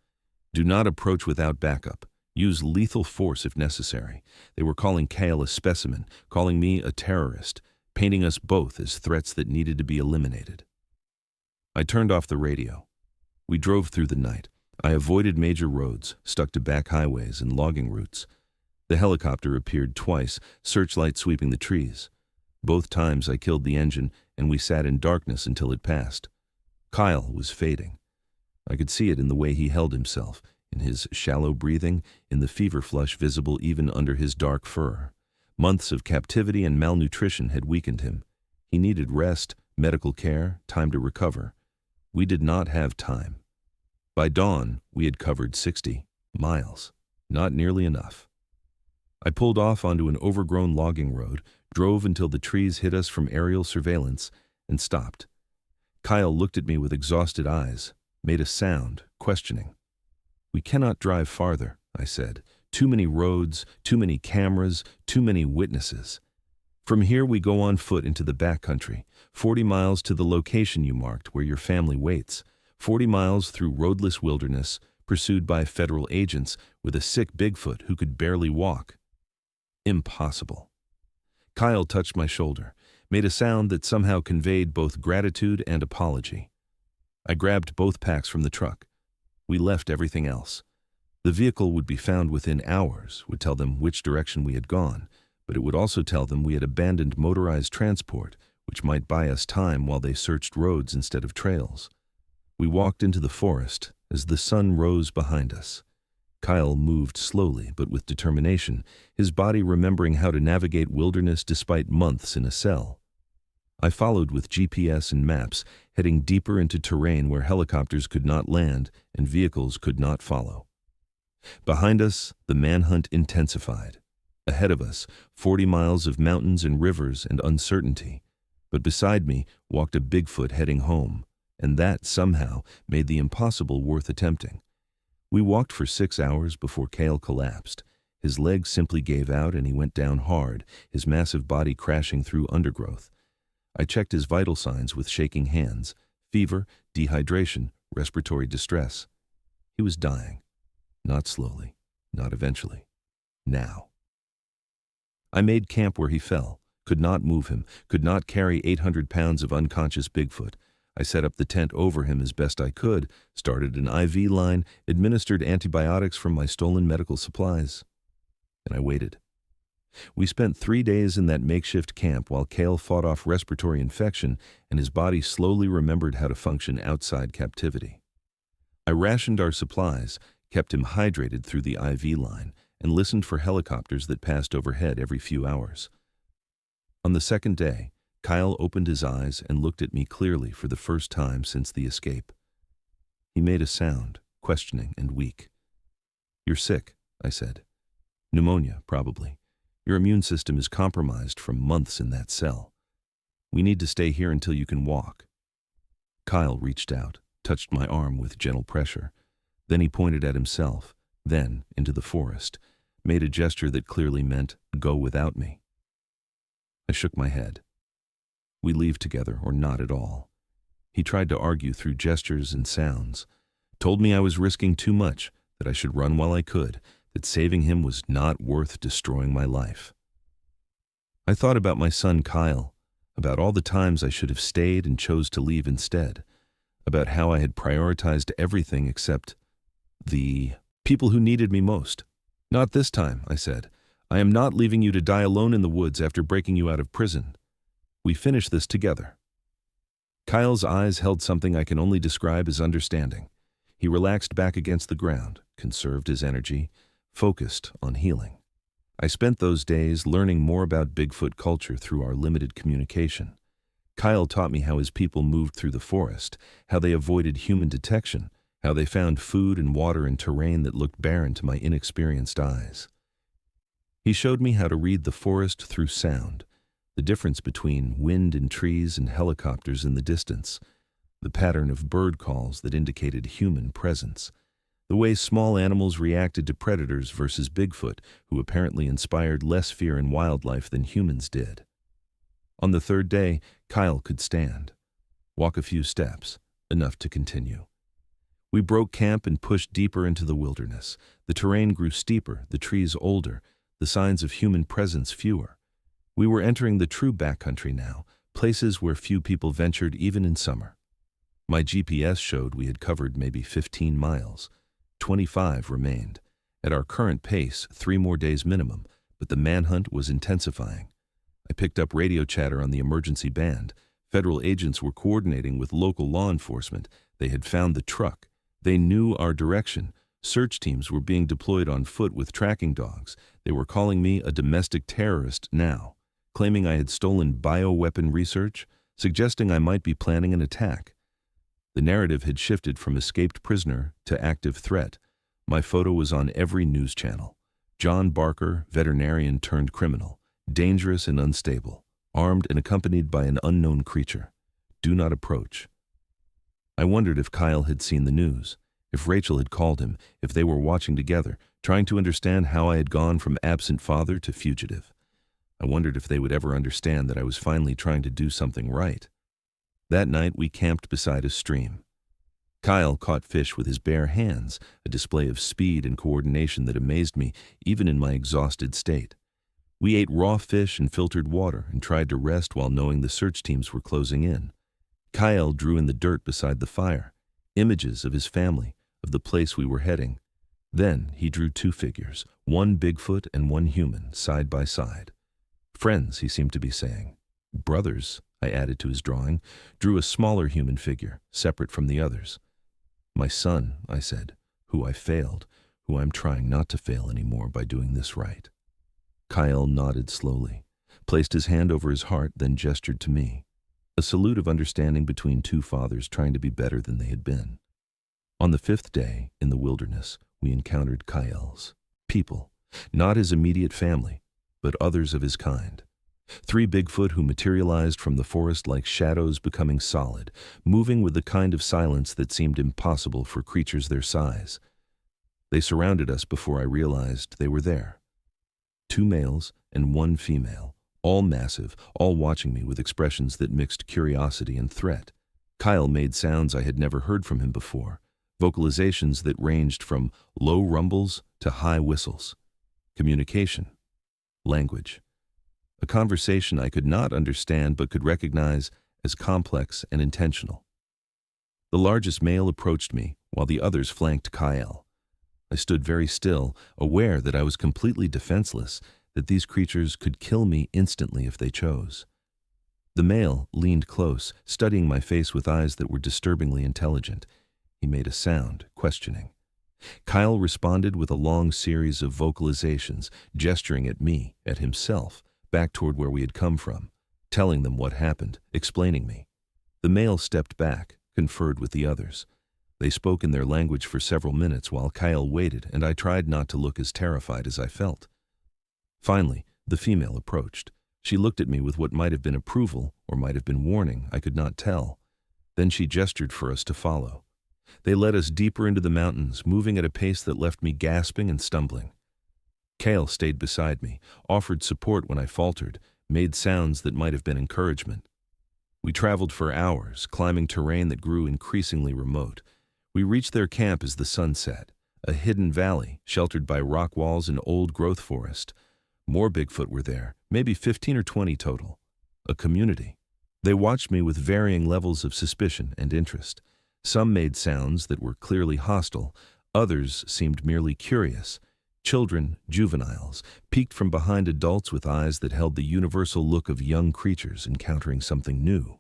Do not approach without backup. Use lethal force if necessary. They were calling Kael a specimen, calling me a terrorist, painting us both as threats that needed to be eliminated. I turned off the radio. We drove through the night. I avoided major roads, stuck to back highways and logging routes. The helicopter appeared twice, searchlight sweeping the trees. Both times I killed the engine, and we sat in darkness until it passed. Kael was fading. I could see it in the way he held himself, in his shallow breathing, in the fever flush visible even under his dark fur. Months of captivity and malnutrition had weakened him. He needed rest, medical care, time to recover. We did not have time. By dawn, we had covered 60 miles. Not nearly enough. I pulled off onto an overgrown logging road, drove until the trees hid us from aerial surveillance, and stopped. Kael looked at me with exhausted eyes, made a sound, questioning. "We cannot drive farther," I said. "Too many roads, too many cameras, too many witnesses. From here we go on foot into the backcountry, 40 miles to the location you marked where your family waits, 40 miles through roadless wilderness, pursued by federal agents with a sick Bigfoot who could barely walk. Impossible." Kael touched my shoulder, made a sound that somehow conveyed both gratitude and apology. I grabbed both packs from the truck. We left everything else. The vehicle would be found within hours, would tell them which direction we had gone, but it would also tell them we had abandoned motorized transport, which might buy us time while they searched roads instead of trails. We walked into the forest as the sun rose behind us. Kael moved slowly but with determination, his body remembering how to navigate wilderness despite months in a cell. I followed with GPS and maps, heading deeper into terrain where helicopters could not land and vehicles could not follow. Behind us, the manhunt intensified. Ahead of us, 40 miles of mountains and rivers and uncertainty. But beside me walked a Bigfoot heading home, and that, somehow, made the impossible worth attempting. We walked for 6 hours before Kael collapsed. His legs simply gave out and he went down hard, his massive body crashing through undergrowth. I checked his vital signs with shaking hands: fever, dehydration, respiratory distress. He was dying. Not slowly, not eventually. Now. I made camp where he fell, could not move him, could not carry 800 pounds of unconscious Bigfoot. I set up the tent over him as best I could, started an IV line, administered antibiotics from my stolen medical supplies. And I waited. We spent 3 days in that makeshift camp while Kael fought off respiratory infection and his body slowly remembered how to function outside captivity. I rationed our supplies, kept him hydrated through the IV line, and listened for helicopters that passed overhead every few hours. On the second day, Kael opened his eyes and looked at me clearly for the first time since the escape. He made a sound, questioning and weak. "You're sick," I said. "Pneumonia, probably. Your immune system is compromised from months in that cell. We need to stay here until you can walk." Kael reached out, touched my arm with gentle pressure. Then he pointed at himself, then into the forest, made a gesture that clearly meant, "Go without me." I shook my head. We leave together or not at all. He tried to argue through gestures and sounds, told me I was risking too much, that I should run while I could, that saving him was not worth destroying my life. I thought about my son Kael, about all the times I should have stayed and chose to leave instead, about how I had prioritized everything except the people who needed me most. "Not this time," I said. "I am not leaving you to die alone in the woods after breaking you out of prison. We finish this together." Kael's eyes held something I can only describe as understanding. He relaxed back against the ground, conserved his energy, focused on healing. I spent those days learning more about Bigfoot culture through our limited communication. Kael taught me how his people moved through the forest, how they avoided human detection, how they found food and water in terrain that looked barren to my inexperienced eyes. He showed me how to read the forest through sound, the difference between wind in trees and helicopters in the distance, the pattern of bird calls that indicated human presence, the way small animals reacted to predators versus Bigfoot, who apparently inspired less fear in wildlife than humans did. On the third day, Kael could stand, walk a few steps, enough to continue. We broke camp and pushed deeper into the wilderness. The terrain grew steeper, the trees older, the signs of human presence fewer. We were entering the true backcountry now, places where few people ventured even in summer. My GPS showed we had covered maybe 15 miles. 25 remained. At our current pace, 3 more days minimum, but the manhunt was intensifying. I picked up radio chatter on the emergency band. Federal agents were coordinating with local law enforcement. They had found the truck. They knew our direction. Search teams were being deployed on foot with tracking dogs. They were calling me a domestic terrorist now, claiming I had stolen bioweapon research, suggesting I might be planning an attack. The narrative had shifted from escaped prisoner to active threat. My photo was on every news channel. John Barker, veterinarian turned criminal, dangerous and unstable, armed and accompanied by an unknown creature. Do not approach. I wondered if Kael had seen the news, if Rachel had called him, if they were watching together, trying to understand how I had gone from absent father to fugitive. I wondered if they would ever understand that I was finally trying to do something right. That night we camped beside a stream. Kael caught fish with his bare hands, a display of speed and coordination that amazed me even in my exhausted state. We ate raw fish and filtered water and tried to rest while knowing the search teams were closing in. Kael drew in the dirt beside the fire, images of his family, of the place we were heading. Then he drew 2 figures, one Bigfoot and one human, side by side. Friends, he seemed to be saying. Brothers, I added to his drawing, drew a smaller human figure, separate from the others. My son, I said, who I failed, who I'm trying not to fail anymore by doing this right. Kael nodded slowly, placed his hand over his heart, then gestured to me. A salute of understanding between 2 fathers trying to be better than they had been. On the 5th day, in the wilderness, we encountered Kael's people, not his immediate family, but others of his kind. 3 Bigfoot who materialized from the forest like shadows becoming solid, moving with the kind of silence that seemed impossible for creatures their size. They surrounded us before I realized they were there. 2 males and 1 female, all massive, all watching me with expressions that mixed curiosity and threat. Kael made sounds I had never heard from him before, vocalizations that ranged from low rumbles to high whistles. Communication. Language. A conversation I could not understand but could recognize as complex and intentional. The largest male approached me, while the others flanked Kael. I stood very still, aware that I was completely defenseless, that these creatures could kill me instantly if they chose. The male leaned close, studying my face with eyes that were disturbingly intelligent. He made a sound, questioning. Kael responded with a long series of vocalizations, gesturing at me, at himself, back toward where we had come from, telling them what happened, explaining me. The male stepped back, conferred with the others. They spoke in their language for several minutes while Kael waited, and I tried not to look as terrified as I felt. Finally, the female approached. She looked at me with what might have been approval or might have been warning, I could not tell. Then she gestured for us to follow. They led us deeper into the mountains, moving at a pace that left me gasping and stumbling. Kael stayed beside me, offered support when I faltered, made sounds that might have been encouragement. We traveled for hours, climbing terrain that grew increasingly remote. We reached their camp as the sun set, a hidden valley sheltered by rock walls and old-growth forest. More Bigfoot were there, maybe 15 or 20 total. A community. They watched me with varying levels of suspicion and interest. Some made sounds that were clearly hostile, others seemed merely curious. Children, juveniles, peeked from behind adults with eyes that held the universal look of young creatures encountering something new.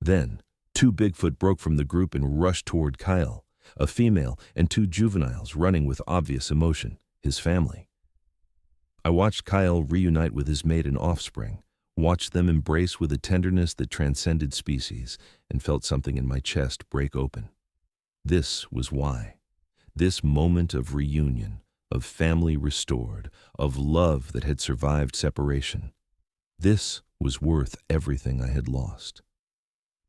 Then, 2 Bigfoot broke from the group and rushed toward Kael, a female and 2 juveniles running with obvious emotion, his family. I watched Kael reunite with his mate and offspring, watched them embrace with a tenderness that transcended species, and felt something in my chest break open. This was why. This moment of reunion, of family restored, of love that had survived separation. This was worth everything I had lost.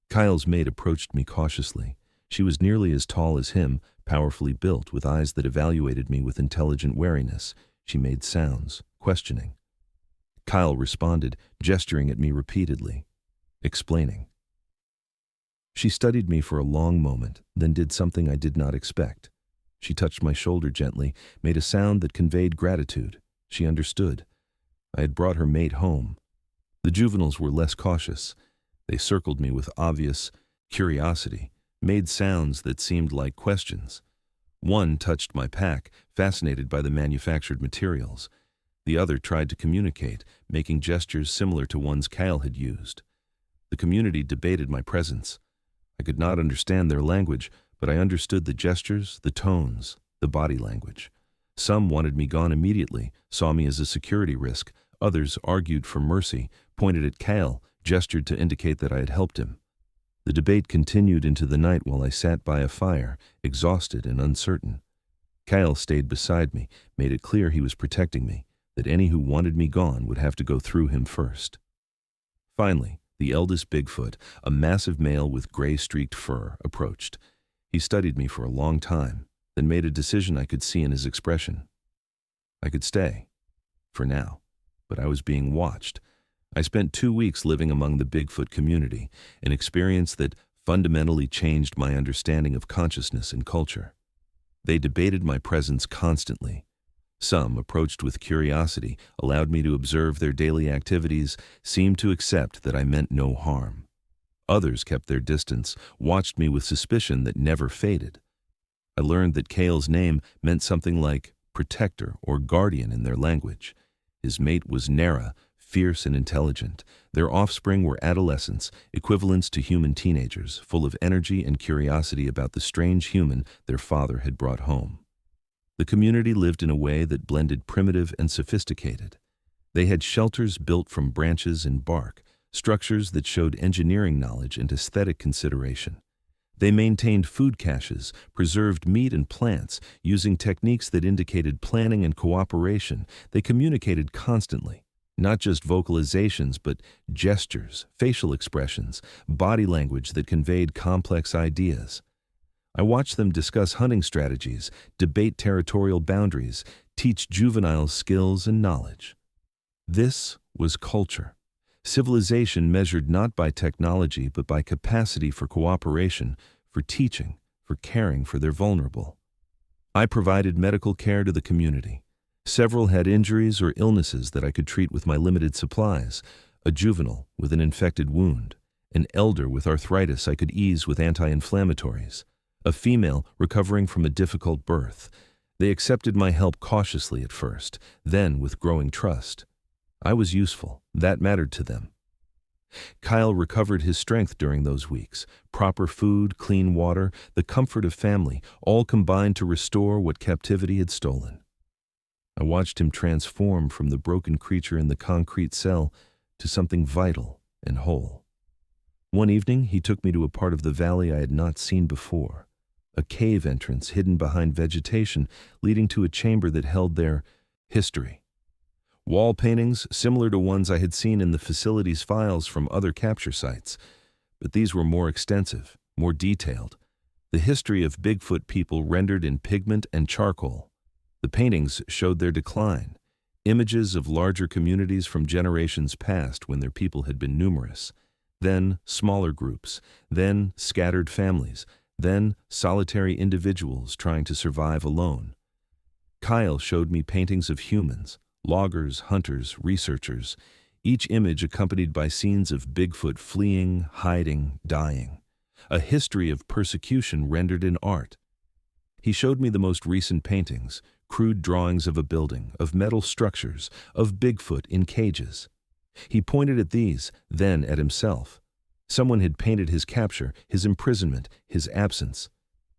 Kael's mate approached me cautiously. She was nearly as tall as him, powerfully built, with eyes that evaluated me with intelligent wariness. She made sounds, questioning. Kael responded, gesturing at me repeatedly, explaining. She studied me for a long moment, then did something I did not expect. She touched my shoulder gently, made a sound that conveyed gratitude. She understood. I had brought her mate home. The juveniles were less cautious. They circled me with obvious curiosity, made sounds that seemed like questions. One touched my pack, fascinated by the manufactured materials. The other tried to communicate, making gestures similar to ones Kael had used. The community debated my presence. I could not understand their language, but I understood the gestures, the tones, the body language. Some wanted me gone immediately, saw me as a security risk. Others argued for mercy, pointed at Kael, gestured to indicate that I had helped him. The debate continued into the night while I sat by a fire, exhausted and uncertain. Kael stayed beside me, made it clear he was protecting me, that any who wanted me gone would have to go through him first. Finally, the eldest Bigfoot, a massive male with gray-streaked fur, approached. He studied me for a long time, then made a decision I could see in his expression. I could stay, for now, but I was being watched. I spent 2 weeks living among the Bigfoot community, an experience that fundamentally changed my understanding of consciousness and culture. They debated my presence constantly. Some, approached with curiosity, allowed me to observe their daily activities, seemed to accept that I meant no harm. Others kept their distance, watched me with suspicion that never faded. I learned that Kael's name meant something like protector or guardian in their language. His mate was Nera, fierce and intelligent. Their offspring were adolescents, equivalents to human teenagers, full of energy and curiosity about the strange human their father had brought home. The community lived in a way that blended primitive and sophisticated. They had shelters built from branches and bark, structures that showed engineering knowledge and aesthetic consideration. They maintained food caches, preserved meat and plants, using techniques that indicated planning and cooperation. They communicated constantly, not just vocalizations, but gestures, facial expressions, body language that conveyed complex ideas. I watched them discuss hunting strategies, debate territorial boundaries, teach juveniles skills and knowledge. This was culture. Civilization measured not by technology but by capacity for cooperation, for teaching, for caring for their vulnerable. I provided medical care to the community. Several had injuries or illnesses that I could treat with my limited supplies, a juvenile with an infected wound, an elder with arthritis I could ease with anti-inflammatories, a female recovering from a difficult birth. They accepted my help cautiously at first, then with growing trust. I was useful. That mattered to them. Kael recovered his strength during those weeks. Proper food, clean water, the comfort of family, all combined to restore what captivity had stolen. I watched him transform from the broken creature in the concrete cell to something vital and whole. One evening, he took me to a part of the valley I had not seen before, a cave entrance hidden behind vegetation leading to a chamber that held their history. Wall paintings similar to ones I had seen in the facility's files from other capture sites, but these were more extensive, more detailed. The history of Bigfoot people rendered in pigment and charcoal. The paintings showed their decline, images of larger communities from generations past when their people had been numerous, then smaller groups, then scattered families, then solitary individuals trying to survive alone. Kael showed me paintings of humans, loggers, hunters, researchers, each image accompanied by scenes of Bigfoot fleeing, hiding, dying. A history of persecution rendered in art. He showed me the most recent paintings, crude drawings of a building, of metal structures, of Bigfoot in cages. He pointed at these, then at himself. Someone had painted his capture, his imprisonment, his absence.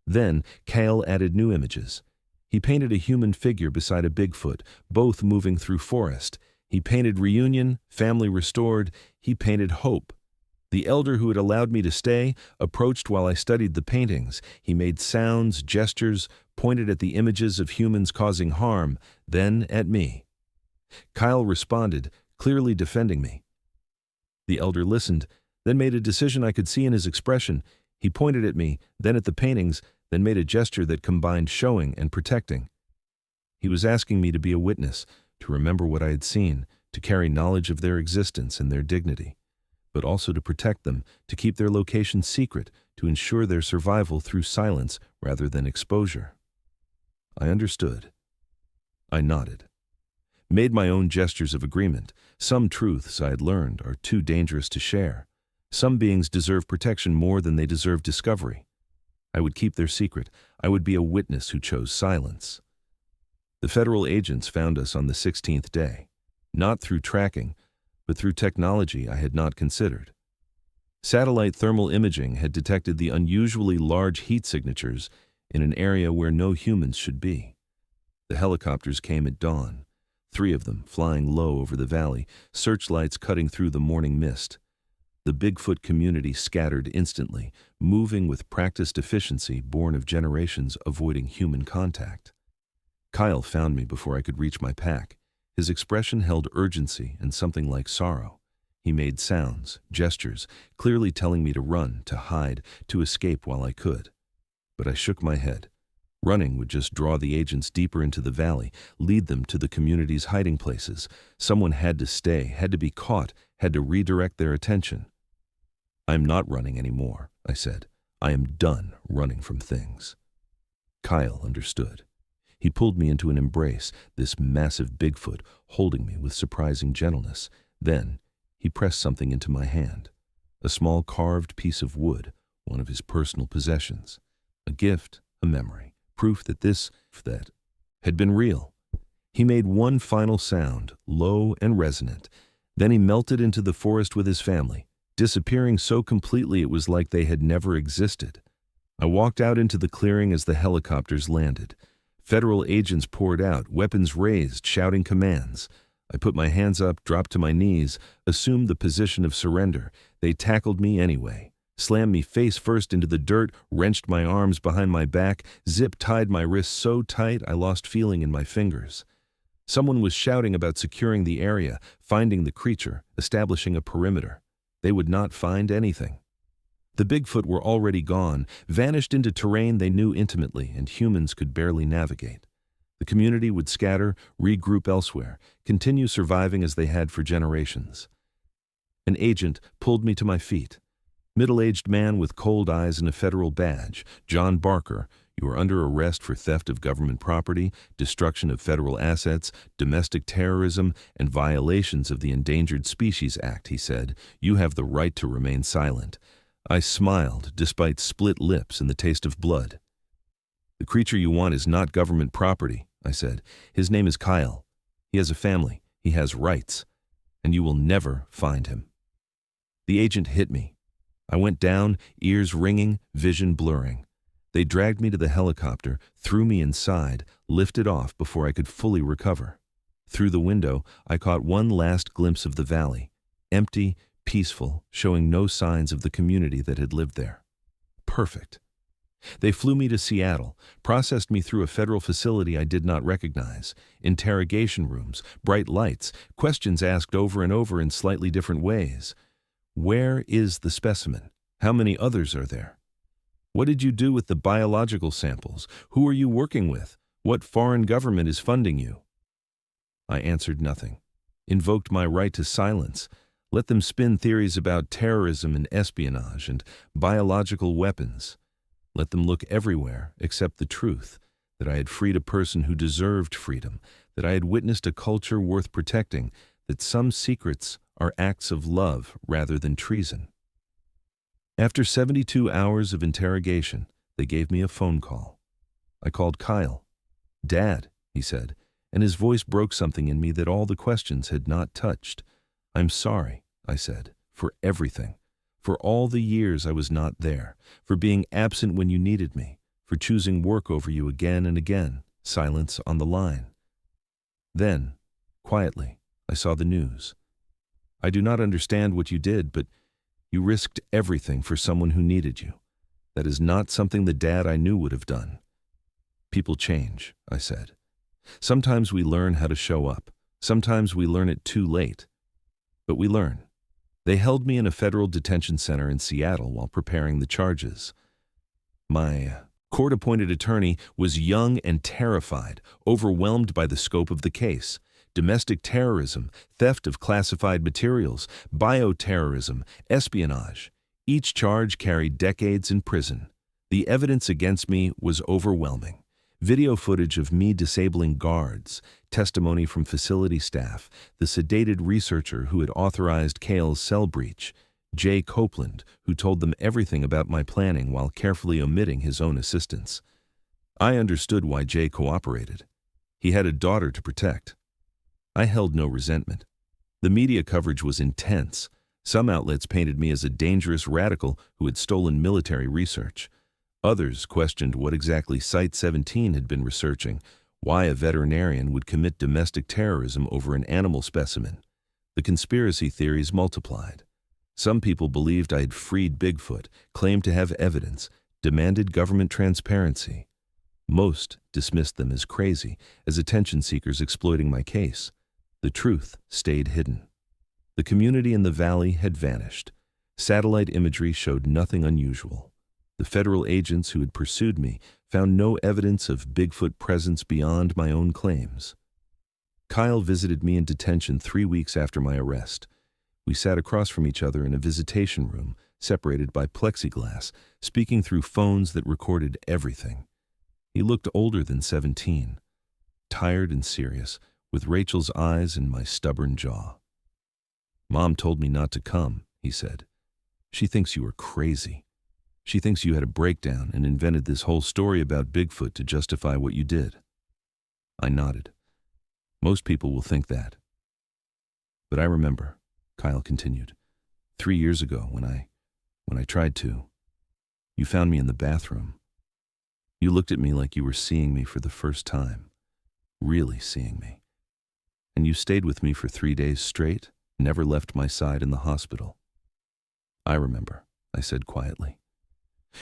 Then Kael added new images. He painted a human figure beside a Bigfoot, both moving through forest. He painted reunion, family restored. He painted hope. The elder who had allowed me to stay approached while I studied the paintings. He made sounds, gestures, pointed at the images of humans causing harm, then at me. Kael responded, clearly defending me. The elder listened, then made a decision I could see in his expression. He pointed at me, then at the paintings, then made a gesture that combined showing and protecting. He was asking me to be a witness, to remember what I had seen, to carry knowledge of their existence and their dignity. but also to protect them, to keep their location secret, to ensure their survival through silence rather than exposure. I understood. I nodded. Made my own gestures of agreement. Some truths I had learned are too dangerous to share. Some beings deserve protection more than they deserve discovery. I would keep their secret. I would be a witness who chose silence. The federal agents found us on the 16th day, not through tracking, but through technology I had not considered. Satellite thermal imaging had detected the unusually large heat signatures in an area where no humans should be. The helicopters came at dawn, 3 of them flying low over the valley, searchlights cutting through the morning mist. The Bigfoot community scattered instantly, moving with practiced efficiency born of generations avoiding human contact. Kael found me before I could reach my pack. His expression held urgency and something like sorrow. He made sounds, gestures, clearly telling me to run, to hide, to escape while I could. But I shook my head. Running would just draw the agents deeper into the valley, lead them to the community's hiding places. Someone had to stay, had to be caught, had to redirect their attention. "I'm not running anymore," I said. "I am done running from things." Kael understood. He pulled me into an embrace, this massive Bigfoot holding me with surprising gentleness. Then he pressed something into my hand, a small carved piece of wood, one of his personal possessions. A gift, a memory, proof that that had been real. He made one final sound, low and resonant. Then he melted into the forest with his family, disappearing so completely it was like they had never existed. I walked out into the clearing as the helicopters landed. Federal agents poured out, weapons raised, shouting commands. I put my hands up, dropped to my knees, assumed the position of surrender. They tackled me anyway, slammed me face first into the dirt, wrenched my arms behind my back, zip-tied my wrists so tight I lost feeling in my fingers. Someone was shouting about securing the area, finding the creature, establishing a perimeter. They would not find anything. The Bigfoot were already gone, vanished into terrain they knew intimately and humans could barely navigate. The community would scatter, regroup elsewhere, continue surviving as they had for generations. An agent pulled me to my feet. Middle-aged man with cold eyes and a federal badge. "John Barker, you are under arrest for theft of government property, destruction of federal assets, domestic terrorism, and violations of the Endangered Species Act," he said. "You have the right to remain silent." I smiled, despite split lips and the taste of blood. "The creature you want is not government property," I said. "His name is Kael. He has a family. He has rights. And you will never find him." The agent hit me. I went down, ears ringing, vision blurring. They dragged me to the helicopter, threw me inside, lifted off before I could fully recover. Through the window, I caught one last glimpse of the valley, empty, peaceful, showing no signs of the community that had lived there. Perfect. They flew me to Seattle, processed me through a federal facility I did not recognize, interrogation rooms, bright lights, questions asked over and over in slightly different ways. Where is the specimen? How many others are there? What did you do with the biological samples? Who are you working with? What foreign government is funding you? I answered nothing, invoked my right to silence, let them spin theories about terrorism and espionage and biological weapons. Let them look everywhere except the truth, that I had freed a person who deserved freedom, that I had witnessed a culture worth protecting, that some secrets are acts of love rather than treason. After 72 hours of interrogation, they gave me a phone call. I called Kael. "Dad," he said, and his voice broke something in me that all the questions had not touched. "I'm sorry," I said, "for everything. For all the years I was not there, for being absent when you needed me, for choosing work over you again and again, silence on the line." Then, quietly, I saw the news. "I do not understand what you did, but you risked everything for someone who needed you. That is not something the dad I knew would have done." "People change," I said. "Sometimes we learn how to show up. Sometimes we learn it too late. But we learn." They held me in a federal detention center in Seattle while preparing the charges. My court-appointed attorney was young and terrified, overwhelmed by the scope of the case. domestic terrorism, theft of classified materials, bioterrorism, espionage. Each charge carried decades in prison. The evidence against me was overwhelming. Video footage of me disabling guards, testimony from facility staff, the sedated researcher who had authorized Kael's cell breach, Jay Copeland, who told them everything about my planning while carefully omitting his own assistance. I understood why Jay cooperated. He had a daughter to protect. I held no resentment. The media coverage was intense. Some outlets painted me as a dangerous radical who had stolen military research. Others questioned what exactly Site 17 had been researching, why a veterinarian would commit domestic terrorism over an animal specimen. The conspiracy theories multiplied. Some people believed I had freed Bigfoot, claimed to have evidence, demanded government transparency. Most dismissed them as crazy, as attention seekers exploiting my case. The truth stayed hidden. The community in the valley had vanished. Satellite imagery showed nothing unusual. The federal agents who had pursued me found no evidence of Bigfoot presence beyond my own claims. Kael visited me in detention 3 weeks after my arrest. We sat across from each other in a visitation room, separated by plexiglass, speaking through phones that recorded everything. He looked older than 17, tired and serious, with Rachel's eyes and my stubborn jaw. "Mom told me not to come," he said. "She thinks you are crazy. She thinks you had a breakdown and invented this whole story about Bigfoot to justify what you did." I nodded. "Most people will think that." "But I remember," Kael continued, 3 years ago when I tried to. You found me in the bathroom. You looked at me like you were seeing me for the first time, really seeing me. And you stayed with me for 3 days straight, never left my side in the hospital." "I remember," I said quietly.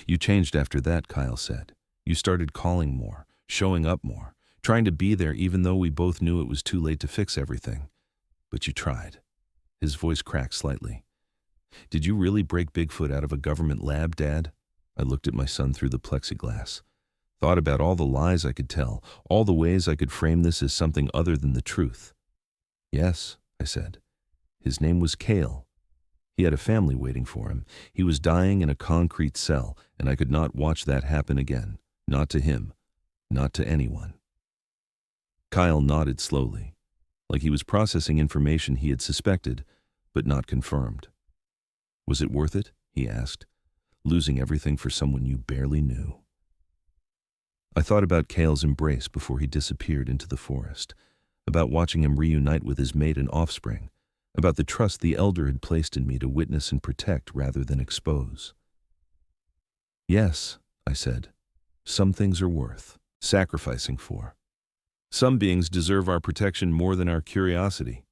"You changed after that," Kael said. "You started calling more, showing up more, trying to be there even though we both knew it was too late to fix everything. But you tried." His voice cracked slightly. "Did you really break Bigfoot out of a government lab, Dad?" I looked at my son through the plexiglass. Thought about all the lies I could tell, all the ways I could frame this as something other than the truth. "Yes," I said. "His name was Kael. He had a family waiting for him. He was dying in a concrete cell, and I could not watch that happen again. Not to him. Not to anyone." Kael nodded slowly, like he was processing information he had suspected, but not confirmed. "Was it worth it?" he asked. "Losing everything for someone you barely knew?" I thought about Kael's embrace before he disappeared into the forest, about watching him reunite with his mate and offspring, about the trust the elder had placed in me to witness and protect rather than expose. "Yes," I said, "some things are worth sacrificing for. Some beings deserve our protection more than our curiosity.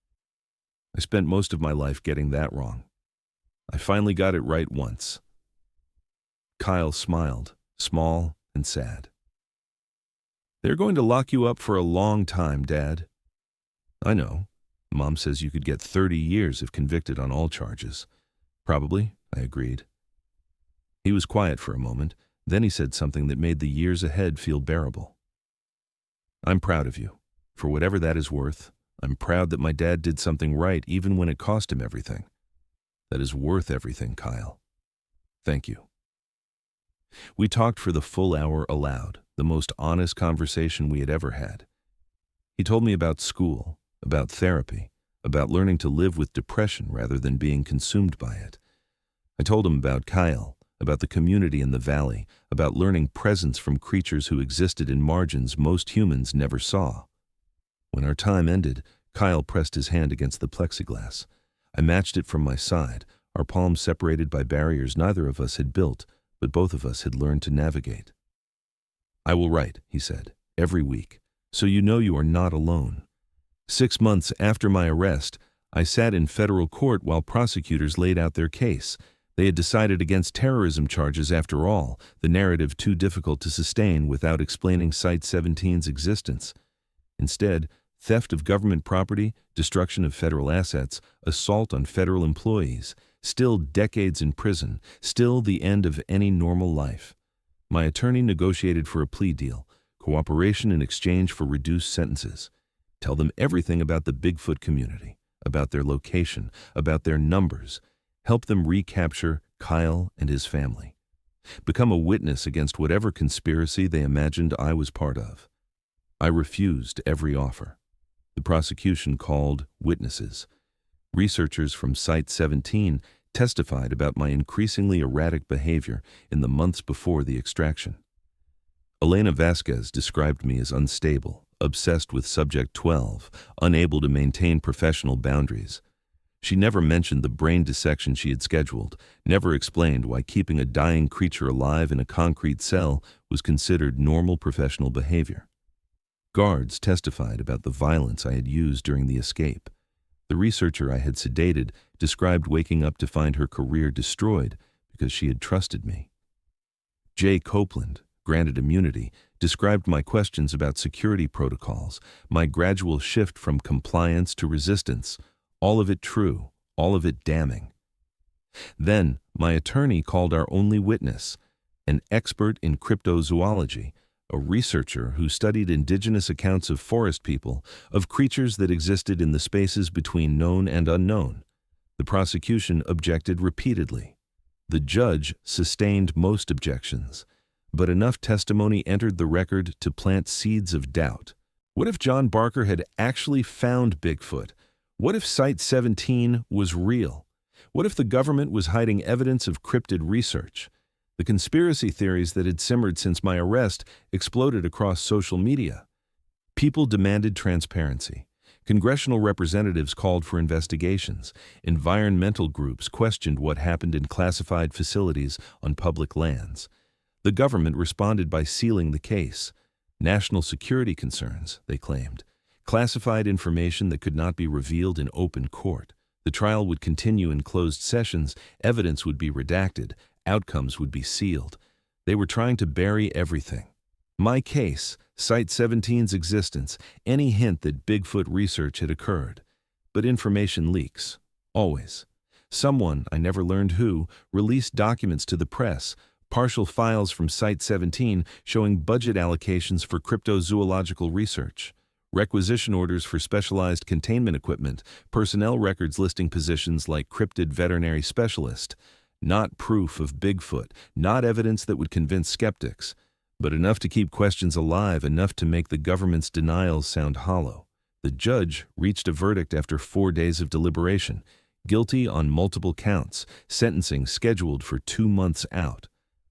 I spent most of my life getting that wrong. I finally got it right once." Kael smiled, small and sad. "They're going to lock you up for a long time, Dad." "I know. Mom says you could get 30 years if convicted on all charges." "Probably," I agreed. He was quiet for a moment, then he said something that made the years ahead feel bearable. "I'm proud of you. For whatever that is worth, I'm proud that my dad did something right even when it cost him everything. That is worth everything, Kael. Thank you." We talked for the full hour aloud, the most honest conversation we had ever had. He told me about school, about therapy, about learning to live with depression rather than being consumed by it. I told him about Kael, about the community in the valley, about learning presence from creatures who existed in margins most humans never saw. When our time ended, Kael pressed his hand against the plexiglass. I matched it from my side, our palms separated by barriers neither of us had built, but both of us had learned to navigate. "I will write," he said, "every week, so you know you are not alone." 6 months after my arrest, I sat in federal court while prosecutors laid out their case. They had decided against terrorism charges after all, the narrative too difficult to sustain without explaining Site 17's existence. Instead, theft of government property, destruction of federal assets, assault on federal employees, still decades in prison, still the end of any normal life. My attorney negotiated for a plea deal, cooperation in exchange for reduced sentences. Tell them everything about the Bigfoot community, about their location, about their numbers. Help them recapture Kael and his family. Become a witness against whatever conspiracy they imagined I was part of. I refused every offer. The prosecution called witnesses. Researchers from Site 17 testified about my increasingly erratic behavior in the months before the extraction. Elena Vasquez described me as unstable, obsessed with Subject 12, unable to maintain professional boundaries. She never mentioned the brain dissection she had scheduled, never explained why keeping a dying creature alive in a concrete cell was considered normal professional behavior. Guards testified about the violence I had used during the escape. The researcher I had sedated described waking up to find her career destroyed because she had trusted me. Jay Copeland, granted immunity, described my questions about security protocols, my gradual shift from compliance to resistance, all of it true, all of it damning. Then, my attorney called our only witness, an expert in cryptozoology, a researcher who studied indigenous accounts of forest people, of creatures that existed in the spaces between known and unknown. The prosecution objected repeatedly. The judge sustained most objections, but enough testimony entered the record to plant seeds of doubt. What if John Barker had actually found Bigfoot? What if Site 17 was real? What if the government was hiding evidence of cryptid research? The conspiracy theories that had simmered since my arrest exploded across social media. People demanded transparency. Congressional representatives called for investigations. Environmental groups questioned what happened in classified facilities on public lands. The government responded by sealing the case. National security concerns, they claimed. Classified information that could not be revealed in open court. The trial would continue in closed sessions, evidence would be redacted, outcomes would be sealed. They were trying to bury everything. My case, Site 17's existence, any hint that Bigfoot research had occurred. But information leaks. Always. Someone, I never learned who, released documents to the press, partial files from Site 17 showing budget allocations for cryptozoological research, requisition orders for specialized containment equipment, personnel records listing positions like cryptid veterinary specialist. Not proof of Bigfoot, not evidence that would convince skeptics, but enough to keep questions alive, enough to make the government's denials sound hollow. The judge reached a verdict after 4 days of deliberation, guilty on multiple counts, sentencing scheduled for 2 months out.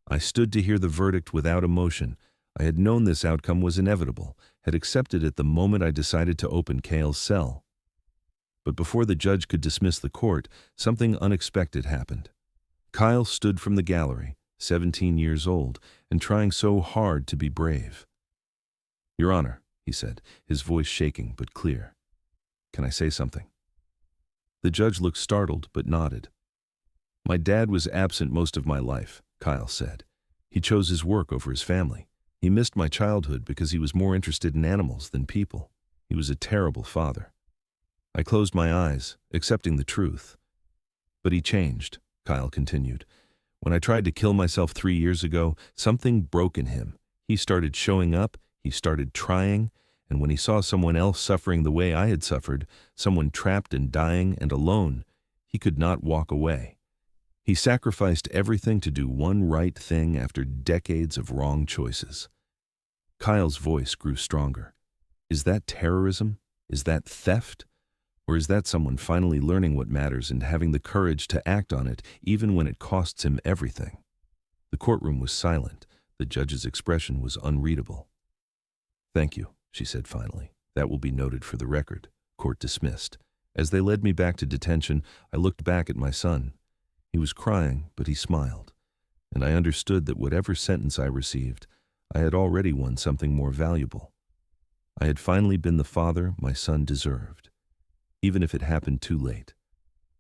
I stood to hear the verdict without emotion. I had known this outcome was inevitable, had accepted it the moment I decided to open Kael's cell. But before the judge could dismiss the court, something unexpected happened. Kael stood from the gallery, 17 years old, and trying so hard to be brave. "Your Honor," he said, his voice shaking but clear. "Can I say something?" The judge looked startled but nodded. "My dad was absent most of my life," Kael said. "He chose his work over his family. He missed my childhood because he was more interested in animals than people. He was a terrible father." I closed my eyes, accepting the truth. "But he changed," Kael continued. "When I tried to kill myself 3 years ago, something broke in him. He started showing up, he started trying, and when he saw someone else suffering the way I had suffered, someone trapped and dying and alone, he could not walk away. He sacrificed everything to do one right thing after decades of wrong choices." Kael's voice grew stronger. "Is that terrorism? Is that theft? Or is that someone finally learning what matters and having the courage to act on it even when it costs him everything?" The courtroom was silent. The judge's expression was unreadable. "Thank you," she said finally. "That will be noted for the record." Court dismissed. As they led me back to detention, I looked back at my son. He was crying, but he smiled. And I understood that whatever sentence I received, I had already won something more valuable. I had finally been the father my son deserved. Even if it happened too late.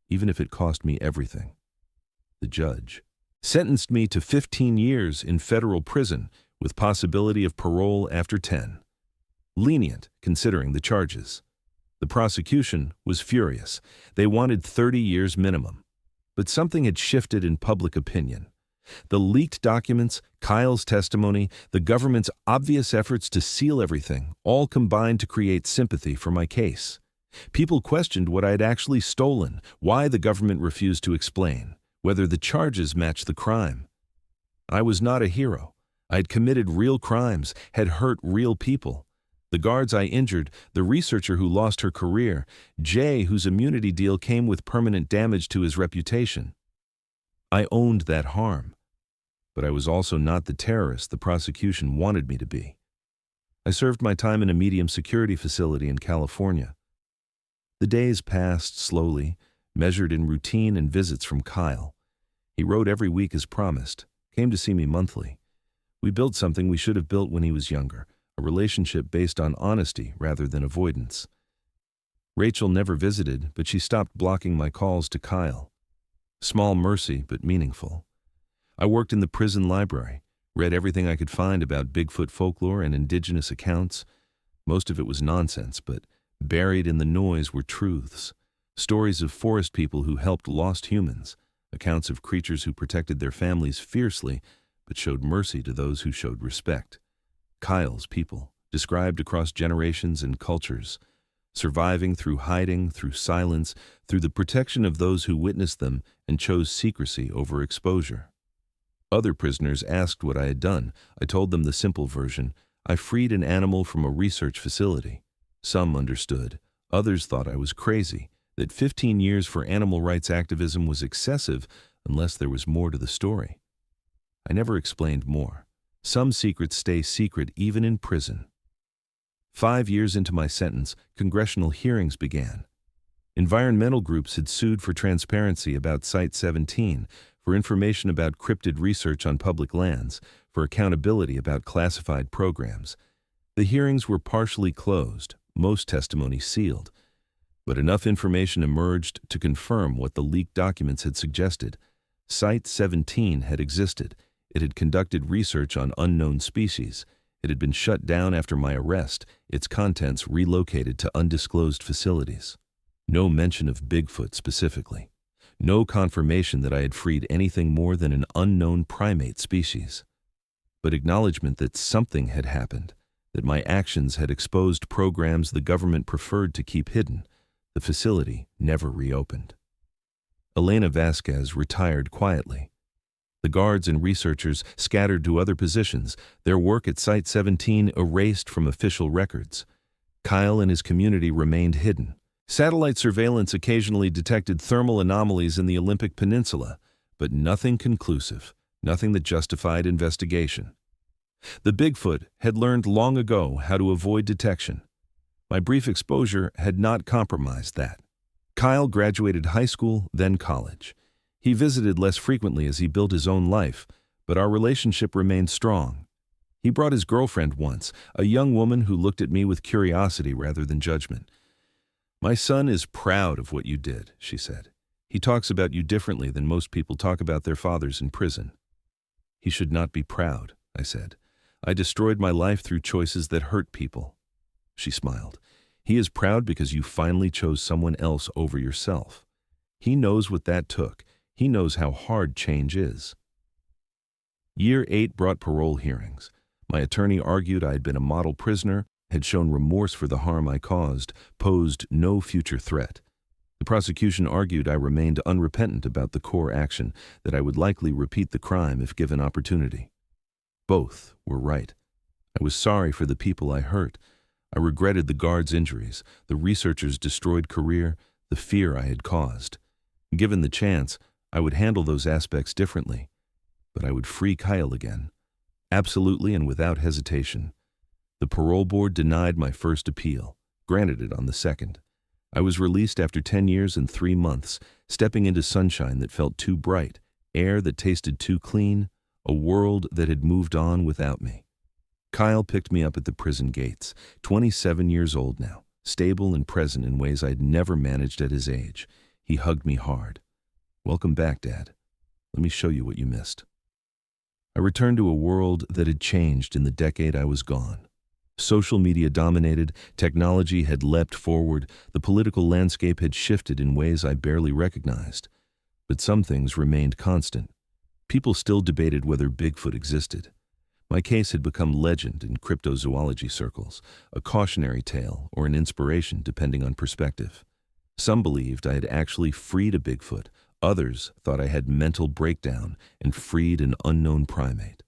Even if it cost me everything. The judge sentenced me to 15 years in federal prison with possibility of parole after 10. Lenient, considering the charges. The prosecution was furious. They wanted 30 years minimum. But something had shifted in public opinion. The leaked documents, Kael's testimony, the government's obvious efforts to seal everything, all combined to create sympathy for my case. People questioned what I had actually stolen, why the government refused to explain, whether the charges matched the crime. I was not a hero. I had committed real crimes, had hurt real people. The guards I injured, the researcher who lost her career, Jay, whose immunity deal came with permanent damage to his reputation. I owned that harm. But I was also not the terrorist the prosecution wanted me to be. I served my time in a medium security facility in California. The days passed slowly, measured in routine and visits from Kael. He wrote every week as promised, came to see me monthly. We built something we should have built when he was younger, a relationship based on honesty rather than avoidance. Rachel never visited, but she stopped blocking my calls to Kael. Small mercy, but meaningful. I worked in the prison library, read everything I could find about Bigfoot folklore and indigenous accounts. Most of it was nonsense, but buried in the noise were truths. Stories of forest people who helped lost humans, accounts of creatures who protected their families fiercely, but showed mercy to those who showed respect. Kael's people, described across generations and cultures, surviving through hiding, through silence, through the protection of those who witnessed them and chose secrecy over exposure. Other prisoners asked what I had done. I told them the simple version. I freed an animal from a research facility. Some understood. Others thought I was crazy, that 15 years for animal rights activism was excessive unless there was more to the story. I never explained more. Some secrets stay secret even in prison. 5 years into my sentence, congressional hearings began. Environmental groups had sued for transparency about Site 17, for information about cryptid research on public lands, for accountability about classified programs. The hearings were partially closed, most testimony sealed, but enough information emerged to confirm what the leaked documents had suggested. Site 17 had existed. It had conducted research on unknown species. It had been shut down after my arrest, its contents relocated to undisclosed facilities. No mention of Bigfoot specifically. No confirmation that I had freed anything more than an unknown primate species. But acknowledgement that something had happened, that my actions had exposed programs the government preferred to keep hidden. The facility never reopened. Elena Vasquez retired quietly. The guards and researchers scattered to other positions, their work at Site 17 erased from official records. Kael and his community remained hidden. Satellite surveillance occasionally detected thermal anomalies in the Olympic Peninsula, but nothing conclusive, nothing that justified investigation. The Bigfoot had learned long ago how to avoid detection. My brief exposure had not compromised that. Kael graduated high school, then college. He visited less frequently as he built his own life, but our relationship remained strong. He brought his girlfriend once, a young woman who looked at me with curiosity rather than judgment. "My son is proud of what you did," she said. "He talks about you differently than most people talk about their fathers in prison." "He should not be proud," I said. "I destroyed my life through choices that hurt people." She smiled. "He is proud because you finally chose someone else over yourself. He knows what that took. He knows how hard change is." Year 8 brought parole hearings. My attorney argued I had been a model prisoner, had shown remorse for the harm I caused, posed no future threat. The prosecution argued I remained unrepentant about the core action, that I would likely repeat the crime if given opportunity. Both were right. I was sorry for the people I hurt. I regretted the guards' injuries, the researchers' destroyed career, the fear I had caused. Given the chance, I would handle those aspects differently, but I would free Kael again, absolutely and without hesitation. The parole board denied my first appeal, granted it on the second. I was released after 10 years and 3 months, stepping into sunshine that felt too bright, air that tasted too clean, a world that had moved on without me. Kael picked me up at the prison gates, 27 years old now, stable and present in ways I'd never managed at his age. He hugged me hard. "Welcome back, Dad. Let me show you what you missed." I returned to a world that had changed in the decade I was gone. Social media dominated, technology had leapt forward, the political landscape had shifted in ways I barely recognized. But some things remained constant. People still debated whether Bigfoot existed. My case had become legend in cryptozoology circles, a cautionary tale or an inspiration depending on perspective. Some believed I had actually freed a Bigfoot. Others thought I had mental breakdown and freed an unknown primate.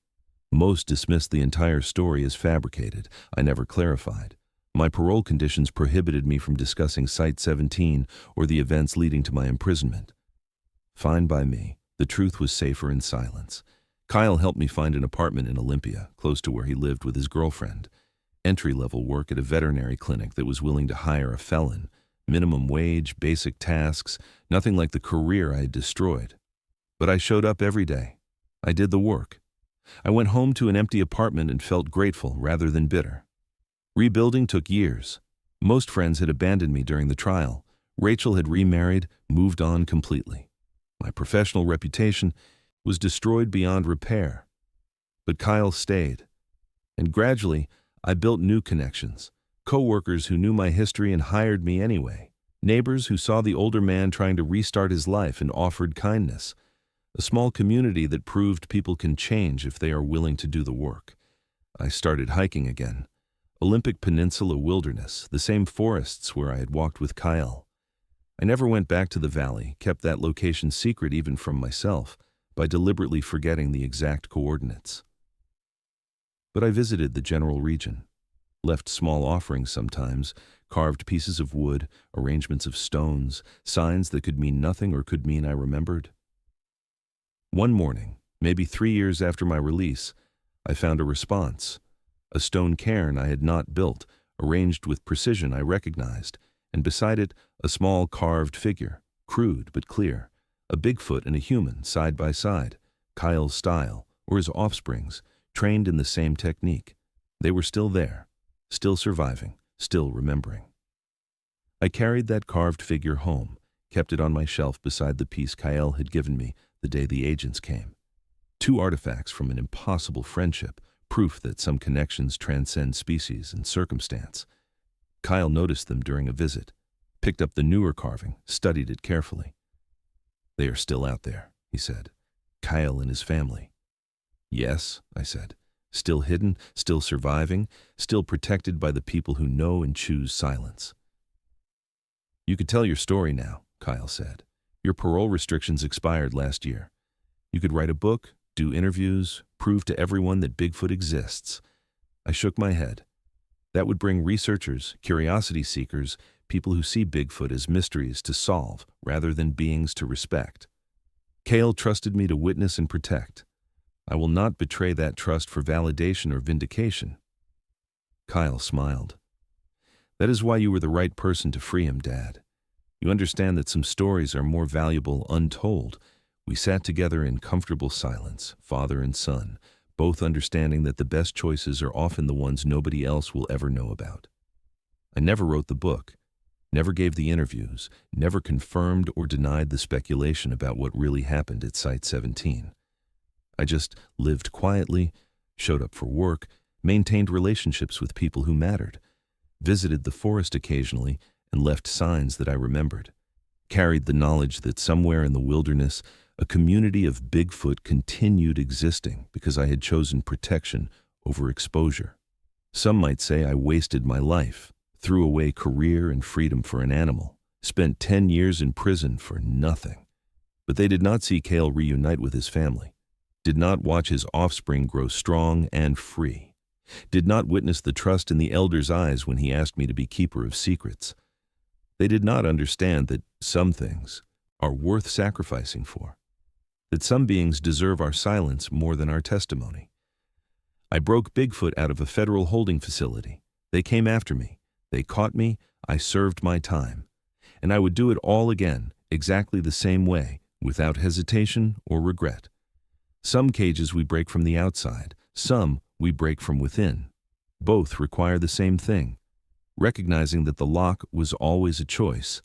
Most dismissed the entire story as fabricated. I never clarified. My parole conditions prohibited me from discussing Site 17 or the events leading to my imprisonment. Fine by me. The truth was safer in silence. Kael helped me find an apartment in Olympia, close to where he lived with his girlfriend. Entry-level work at a veterinary clinic that was willing to hire a felon. Minimum wage, basic tasks, nothing like the career I had destroyed. But I showed up every day. I did the work. I went home to an empty apartment and felt grateful rather than bitter. Rebuilding took years. Most friends had abandoned me during the trial. Rachel had remarried, moved on completely. My professional reputation was destroyed beyond repair. But Kael stayed. And gradually, I built new connections. Co-workers who knew my history and hired me anyway. Neighbors who saw the older man trying to restart his life and offered kindness. A small community that proved people can change if they are willing to do the work. I started hiking again. Olympic Peninsula wilderness, the same forests where I had walked with Kael. I never went back to the valley, kept that location secret even from myself, by deliberately forgetting the exact coordinates. But I visited the general region, left small offerings sometimes, carved pieces of wood, arrangements of stones, signs that could mean nothing or could mean I remembered. One morning, maybe 3 years after my release, I found a response. A stone cairn I had not built, arranged with precision I recognized, and beside it a small carved figure, crude but clear. A Bigfoot and a human, side by side, Kael's style, or his offspring's, trained in the same technique. They were still there, still surviving, still remembering. I carried that carved figure home, kept it on my shelf beside the piece Kael had given me the day the agents came. 2 artifacts from an impossible friendship, proof that some connections transcend species and circumstance. Kael noticed them during a visit, picked up the newer carving, studied it carefully. "They are still out there," he said. "Kael and his family." "Yes," I said. "Still hidden, still surviving, still protected by the people who know and choose silence." "You could tell your story now," Kael said. "Your parole restrictions expired last year. You could write a book, do interviews, prove to everyone that Bigfoot exists." I shook my head. That would bring researchers, curiosity seekers, people who see Bigfoot as mysteries to solve rather than beings to respect. Kael trusted me to witness and protect. I will not betray that trust for validation or vindication. Kael smiled. "That is why you were the right person to free him, Dad. You understand that some stories are more valuable untold." We sat together in comfortable silence, father and son, both understanding that the best choices are often the ones nobody else will ever know about. I never wrote the book, never gave the interviews, never confirmed or denied the speculation about what really happened at Site 17. I just lived quietly, showed up for work, maintained relationships with people who mattered, visited the forest occasionally, and left signs that I remembered. Carried the knowledge that somewhere in the wilderness, a community of Bigfoot continued existing because I had chosen protection over exposure. Some might say I wasted my life, threw away career and freedom for an animal, spent 10 years in prison for nothing. But they did not see Kael reunite with his family, did not watch his offspring grow strong and free, did not witness the trust in the elder's eyes when he asked me to be keeper of secrets. They did not understand that some things are worth sacrificing for, that some beings deserve our silence more than our testimony. I broke Bigfoot out of a federal holding facility. They came after me. They caught me. I served my time. And I would do it all again, exactly the same way, without hesitation or regret. Some cages we break from the outside. Some we break from within. Both require the same thing, recognizing that the lock was always a choice,